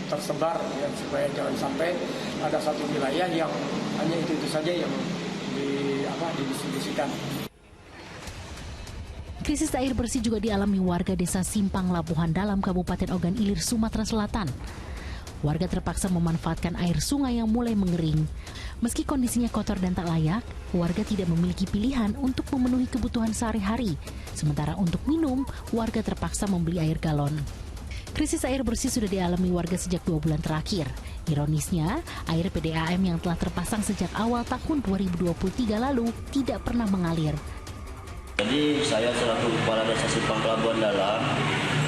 tersebar ya, supaya jangan sampai ada satu wilayah yang hanya itu saja yang didistribusikan. Krisis air bersih juga dialami warga desa Simpang Labuhan Dalam, Kabupaten Ogan Ilir, Sumatera Selatan. Warga terpaksa memanfaatkan air sungai yang mulai mengering. Meski kondisinya kotor dan tak layak, warga tidak memiliki pilihan untuk memenuhi kebutuhan sehari-hari. Sementara untuk minum, warga terpaksa membeli air galon. Krisis air bersih sudah dialami warga sejak 2 bulan terakhir. Ironisnya, air PDAM yang telah terpasang sejak awal tahun 2023 lalu tidak pernah mengalir. Jadi saya selaku Kepala Desa Simpang Labuhan Dalam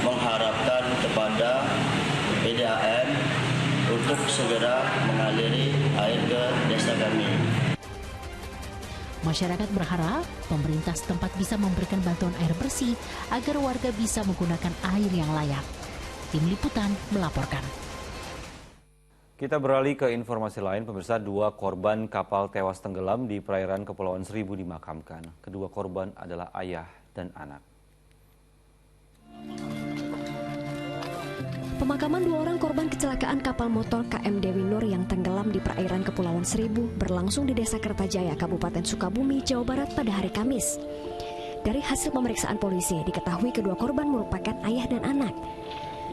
mengharapkan kepada PDAM untuk segera mengaliri air ke desa kami. Masyarakat berharap pemerintah setempat bisa memberikan bantuan air bersih agar warga bisa menggunakan air yang layak. Tim Liputan melaporkan. Kita beralih ke informasi lain, pemirsa. 2 korban kapal tewas tenggelam di perairan Kepulauan Seribu dimakamkan. Kedua korban adalah ayah dan anak. Pemakaman 2 orang korban kecelakaan kapal motor KM Dewi Nur yang tenggelam di perairan Kepulauan Seribu berlangsung di Desa Kertajaya, Kabupaten Sukabumi, Jawa Barat pada hari Kamis. Dari hasil pemeriksaan polisi, diketahui kedua korban merupakan ayah dan anak.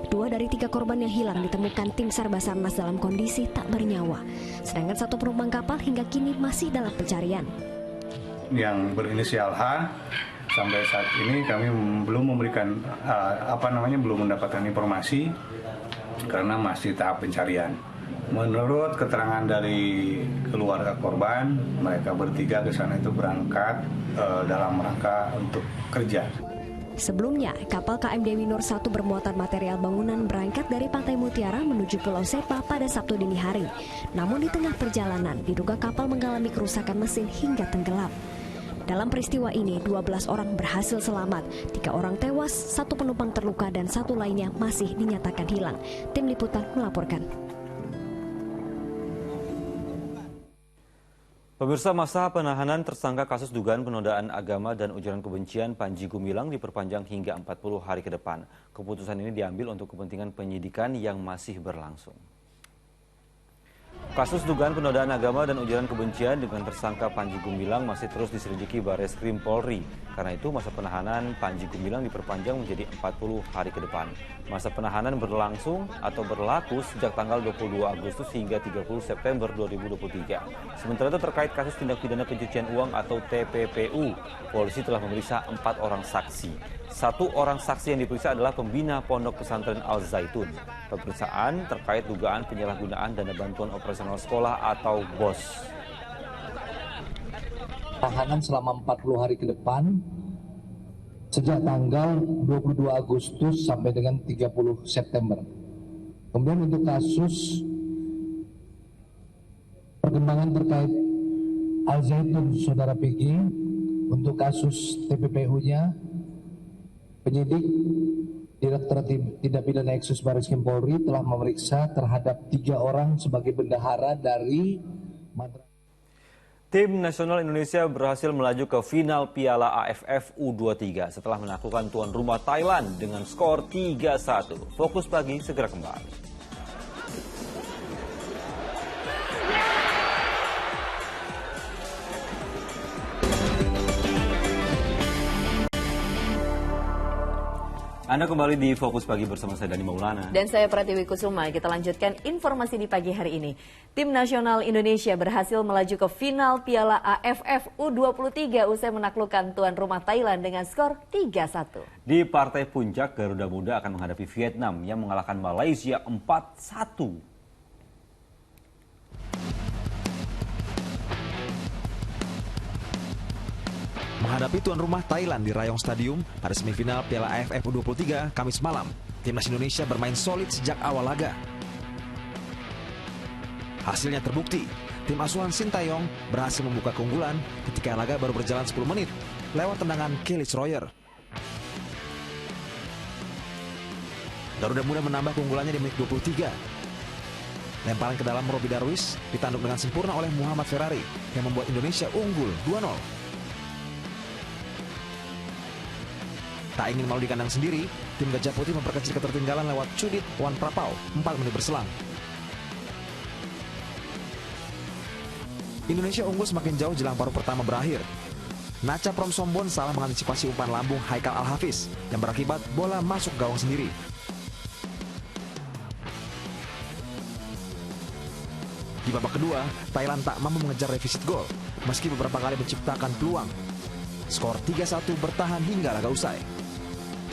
2 dari 3 korban yang hilang ditemukan tim SAR Basarnas dalam kondisi tak bernyawa. Sedangkan 1 penumpang kapal hingga kini masih dalam pencarian. Yang berinisial H, sampai saat ini kami belum memberikan belum mendapatkan informasi karena masih tahap pencarian. Menurut keterangan dari keluarga korban, mereka bertiga ke sana itu berangkat dalam rangka untuk kerja. Sebelumnya, kapal KM Dewi Nur 1 bermuatan material bangunan berangkat dari Pantai Mutiara menuju Pulau Sepa pada Sabtu dini hari. Namun di tengah perjalanan, diduga kapal mengalami kerusakan mesin hingga tenggelam. Dalam peristiwa ini, 12 orang berhasil selamat, 3 orang tewas, 1 penumpang terluka dan 1 lainnya masih dinyatakan hilang. Tim Liputan melaporkan. Pemirsa, masa penahanan tersangka kasus dugaan penodaan agama dan ujaran kebencian Panji Gumilang diperpanjang hingga 40 hari ke depan. Keputusan ini diambil untuk kepentingan penyidikan yang masih berlangsung. Kasus dugaan penodaan agama dan ujaran kebencian dengan tersangka Panji Gumilang masih terus diselidiki Barreskrim Polri. Karena itu masa penahanan Panji Gumilang diperpanjang menjadi 40 hari ke depan. Masa penahanan berlangsung atau berlaku sejak tanggal 22 Agustus hingga 30 September 2023. Sementara itu terkait kasus tindak pidana pencucian uang atau TPPU, polisi telah memeriksa 4 orang saksi. 1 orang saksi yang diperiksa adalah pembina Pondok Pesantren Al Zaitun. Pemeriksaan terkait dugaan penyalahgunaan dana bantuan operasional sekolah atau BOS. Tahanan selama 40 hari ke depan sejak tanggal 22 Agustus sampai dengan 30 September. Kemudian untuk kasus perkembangan terkait Al Zaitun Saudara PG, untuk kasus TPPU-nya penyidik Direktorat Tindak Pidana Eksus Barreskrim Polri telah memeriksa terhadap 3 orang sebagai bendahara dari Madrasah. Tim nasional Indonesia berhasil melaju ke final Piala AFF U23 setelah menaklukkan tuan rumah Thailand dengan skor 3-1. Fokus Pagi segera kembali. Anda kembali di Fokus Pagi bersama saya Dani Maulana. Dan saya Pratiwi Kusuma. Kita lanjutkan informasi di pagi hari ini. Tim nasional Indonesia berhasil melaju ke final Piala AFF U23 usai menaklukkan tuan rumah Thailand dengan skor 3-1. Di partai puncak, Garuda Muda akan menghadapi Vietnam yang mengalahkan Malaysia 4-1. Menghadapi tuan rumah Thailand di Rayong Stadium pada semifinal Piala AFF U23 Kamis malam, timnas Indonesia bermain solid sejak awal laga. Hasilnya terbukti, tim asuhan Sintayong berhasil membuka keunggulan ketika laga baru berjalan 10 menit lewat tendangan Kelly Schroyer. Garuda Muda menambah keunggulannya di menit 23. Lemparan ke dalam Robi Darwis ditanduk dengan sempurna oleh Muhammad Ferrari yang membuat Indonesia unggul 2-0. Tak ingin malu di kandang sendiri, tim Gajah Putih memperkecil ketertinggalan lewat Cudit Wan Prapau 4 menit berselang. Indonesia unggul semakin jauh jelang paruh pertama berakhir. Naca Promsombon salah mengantisipasi umpan lambung Haikal Al-Hafiz yang berakibat bola masuk gawang sendiri. Di babak kedua, Thailand tak mampu mengejar defisit gol meski beberapa kali menciptakan peluang. Skor 3-1 bertahan hingga laga usai.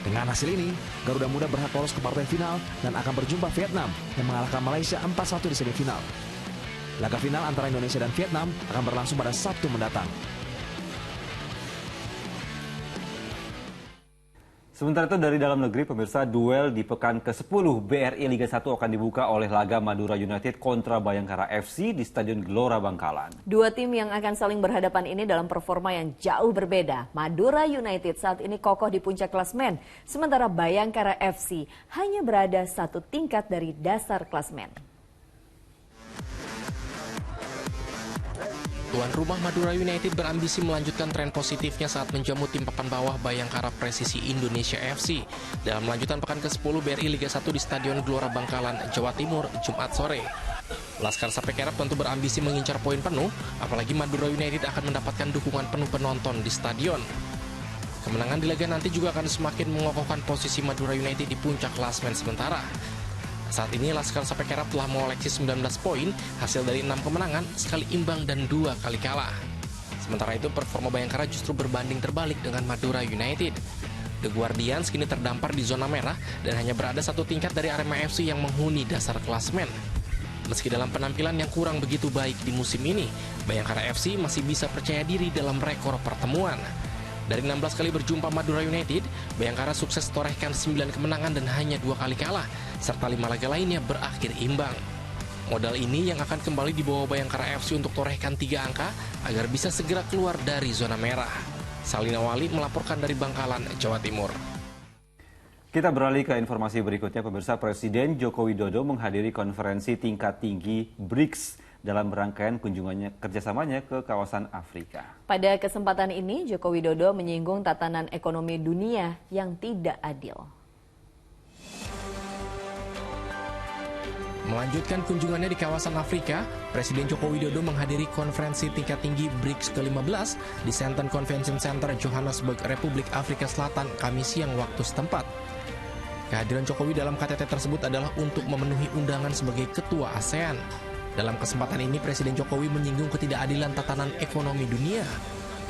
Dengan hasil ini, Garuda Muda berhak lolos ke partai final dan akan berjumpa Vietnam yang mengalahkan Malaysia 4-1 di semifinal. Laga final antara Indonesia dan Vietnam akan berlangsung pada Sabtu mendatang. Sementara itu dari dalam negeri, pemirsa, duel di pekan ke-10 BRI Liga 1 akan dibuka oleh laga Madura United kontra Bayangkara FC di Stadion Gelora Bangkalan. Dua tim yang akan saling berhadapan ini dalam performa yang jauh berbeda. Madura United saat ini kokoh di puncak klasmen, sementara Bayangkara FC hanya berada 1 tingkat dari dasar klasmen. Tuan rumah Madura United berambisi melanjutkan tren positifnya saat menjamu tim papan bawah Bayangkara Presisi Indonesia FC dalam lanjutan pekan ke-10 BRI Liga 1 di Stadion Gelora Bangkalan, Jawa Timur, Jumat sore. Laskar Sape Kerap tentu berambisi mengincar poin penuh, apalagi Madura United akan mendapatkan dukungan penuh penonton di stadion. Kemenangan di laga nanti juga akan semakin mengokohkan posisi Madura United di puncak klasmen sementara. Saat ini Laskar Sape Kerap telah mengoleksi 19 poin, hasil dari 6 kemenangan, sekali imbang dan 2 kali kalah. Sementara itu performa Bayangkara justru berbanding terbalik dengan Madura United. The Guardians kini terdampar di zona merah dan hanya berada 1 tingkat dari Arema FC yang menghuni dasar klasmen. Meski dalam penampilan yang kurang begitu baik di musim ini, Bayangkara FC masih bisa percaya diri dalam rekor pertemuan. Dari 16 kali berjumpa Madura United, Bayangkara sukses torehkan 9 kemenangan dan hanya 2 kali kalah, serta 5 laga lainnya berakhir imbang. Modal ini yang akan kembali dibawa Bayangkara FC untuk torehkan 3 angka agar bisa segera keluar dari zona merah. Salina Wali melaporkan dari Bangkalan, Jawa Timur. Kita beralih ke informasi berikutnya, pemirsa. Presiden Joko Widodo menghadiri konferensi tingkat tinggi BRICS dalam rangkaian kunjungannya kerjasamanya ke kawasan Afrika. Pada kesempatan ini, Joko Widodo menyinggung tatanan ekonomi dunia yang tidak adil. Melanjutkan kunjungannya di kawasan Afrika, Presiden Joko Widodo menghadiri konferensi tingkat tinggi BRICS ke-15 di Sandton Convention Center, Johannesburg, Republik Afrika Selatan, Kamis siang waktu setempat. Kehadiran Jokowi dalam KTT tersebut adalah untuk memenuhi undangan sebagai Ketua ASEAN. Dalam kesempatan ini, Presiden Jokowi menyinggung ketidakadilan tatanan ekonomi dunia.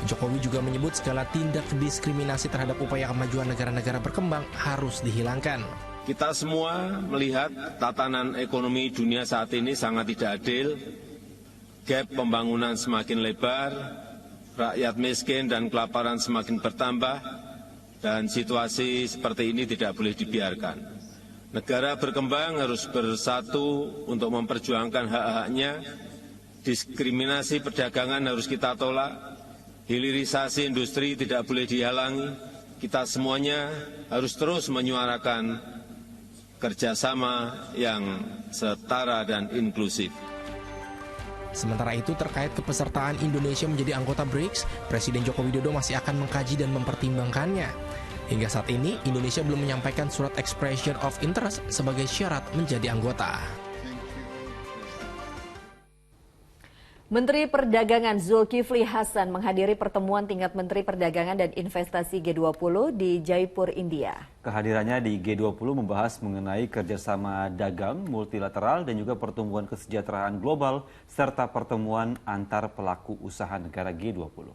Jokowi juga menyebut segala tindak diskriminasi terhadap upaya kemajuan negara-negara berkembang harus dihilangkan. Kita semua melihat tatanan ekonomi dunia saat ini sangat tidak adil, gap pembangunan semakin lebar, rakyat miskin dan kelaparan semakin bertambah, dan situasi seperti ini tidak boleh dibiarkan. Negara berkembang harus bersatu untuk memperjuangkan hak-haknya, diskriminasi perdagangan harus kita tolak, hilirisasi industri tidak boleh dihalangi, kita semuanya harus terus menyuarakan kerjasama yang setara dan inklusif. Sementara itu, terkait kepesertaan Indonesia menjadi anggota BRICS, Presiden Joko Widodo masih akan mengkaji dan mempertimbangkannya. Hingga saat ini, Indonesia belum menyampaikan surat expression of interest sebagai syarat menjadi anggota. Menteri Perdagangan Zulkifli Hasan menghadiri pertemuan tingkat Menteri Perdagangan dan Investasi G20 di Jaipur, India. Kehadirannya di G20 membahas mengenai kerjasama dagang multilateral dan juga pertumbuhan kesejahteraan global serta pertemuan antar pelaku usaha negara G20.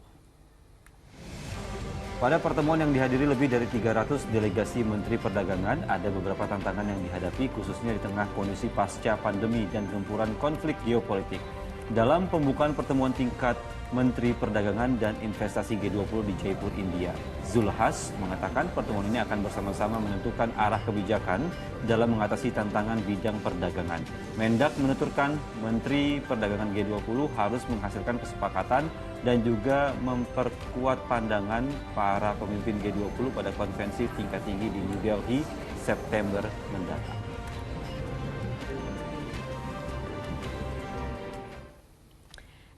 Pada pertemuan yang dihadiri lebih dari 300 delegasi Menteri Perdagangan, ada beberapa tantangan yang dihadapi khususnya di tengah kondisi pasca pandemi dan gempuran konflik geopolitik. Dalam pembukaan pertemuan tingkat Menteri Perdagangan dan Investasi G20 di Jaipur, India, Zulhas mengatakan pertemuan ini akan bersama-sama menentukan arah kebijakan dalam mengatasi tantangan bidang perdagangan. Mendak menuturkan Menteri Perdagangan G20 harus menghasilkan kesepakatan dan juga memperkuat pandangan para pemimpin G20 pada konferensi tingkat tinggi di New Delhi September mendatang.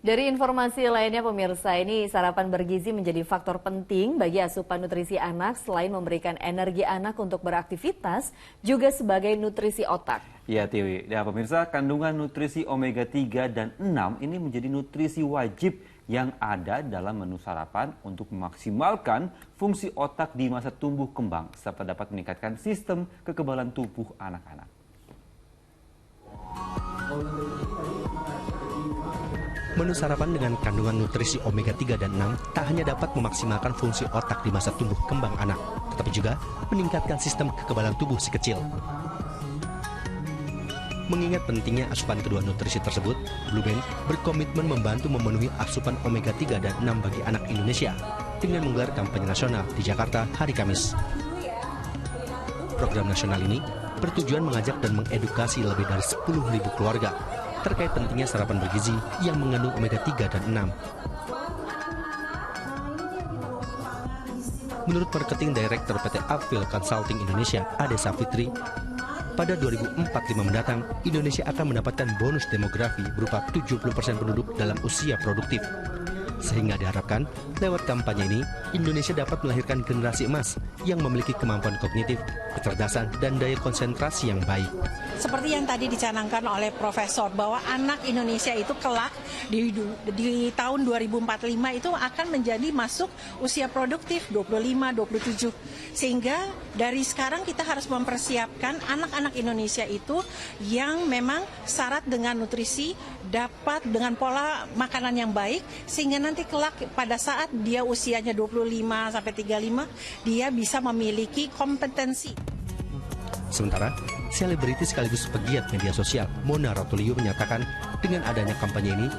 Dari informasi lainnya pemirsa, ini sarapan bergizi menjadi faktor penting bagi asupan nutrisi anak selain memberikan energi anak untuk beraktivitas, juga sebagai nutrisi otak. Ya Tiwi, ya pemirsa, kandungan nutrisi omega 3 dan 6 ini menjadi nutrisi wajib yang ada dalam menu sarapan untuk memaksimalkan fungsi otak di masa tumbuh kembang serta dapat meningkatkan sistem kekebalan tubuh anak-anak. Menu sarapan dengan kandungan nutrisi omega 3 dan 6 tak hanya dapat memaksimalkan fungsi otak di masa tumbuh kembang anak, tetapi juga meningkatkan sistem kekebalan tubuh si kecil. Mengingat pentingnya asupan kedua nutrisi tersebut, Blue Band berkomitmen membantu memenuhi asupan omega 3 dan 6 bagi anak Indonesia dengan menggelar kampanye nasional di Jakarta hari Kamis. Program nasional ini bertujuan mengajak dan mengedukasi lebih dari 10.000 keluarga terkait pentingnya sarapan bergizi yang mengandung omega 3 dan 6. Menurut Marketing Director PT Apfil Consulting Indonesia, Ade Safitri, pada 2045 mendatang, Indonesia akan mendapatkan bonus demografi berupa 70% penduduk dalam usia produktif. Sehingga diharapkan, lewat kampanye ini, Indonesia dapat melahirkan generasi emas yang memiliki kemampuan kognitif, kecerdasan, dan daya konsentrasi yang baik. Seperti yang tadi dicanangkan oleh Profesor, bahwa anak Indonesia itu kelak di tahun 2045 itu akan menjadi masuk usia produktif 25-27. Sehingga dari sekarang kita harus mempersiapkan anak-anak Indonesia itu yang memang syarat dengan nutrisi, dapat dengan pola makanan yang baik, sehingga nanti kelak pada saat dia usianya 25-35, dia bisa memiliki kompetensi. Sementara, selebriti sekaligus pegiat media sosial Mona Ratuliu menyatakan dengan adanya kampanye ini,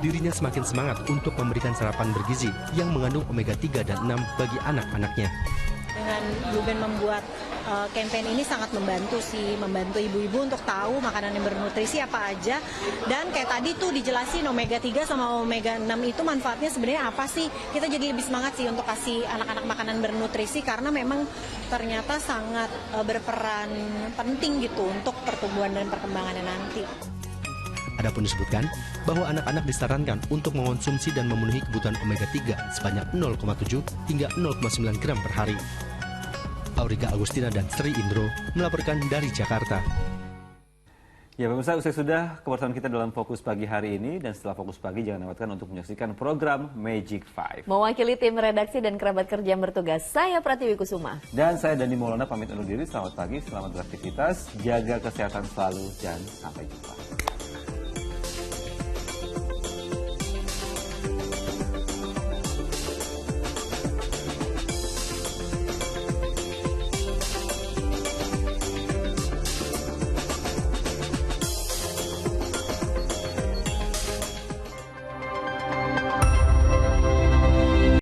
dirinya semakin semangat untuk memberikan sarapan bergizi yang mengandung omega 3 dan 6 bagi anak-anaknya. Dengan Blue Band membuat campaign ini sangat membantu ibu-ibu untuk tahu makanan yang bernutrisi apa aja, dan kayak tadi tuh dijelasin omega 3 sama omega 6 itu manfaatnya sebenarnya apa sih. Kita jadi lebih semangat sih untuk kasih anak-anak makanan bernutrisi karena memang ternyata sangat berperan penting gitu untuk pertumbuhan dan perkembangannya nanti. Adapun disebutkan bahwa anak-anak disarankan untuk mengonsumsi dan memenuhi kebutuhan omega 3 sebanyak 0,7 hingga 0,9 gram per hari. Aurika Agustina dan Sri Indro melaporkan dari Jakarta. Ya pemirsa, usai sudah kebersamaan kita dalam Fokus Pagi hari ini, dan setelah Fokus Pagi jangan lewatkan untuk menyaksikan program Magic 5. Mewakili tim redaksi dan kerabat kerja yang bertugas, saya Pratiwi Kusuma. Dan saya Dandi Maulana pamit undur diri, selamat pagi, selamat beraktivitas, jaga kesehatan selalu, dan sampai jumpa.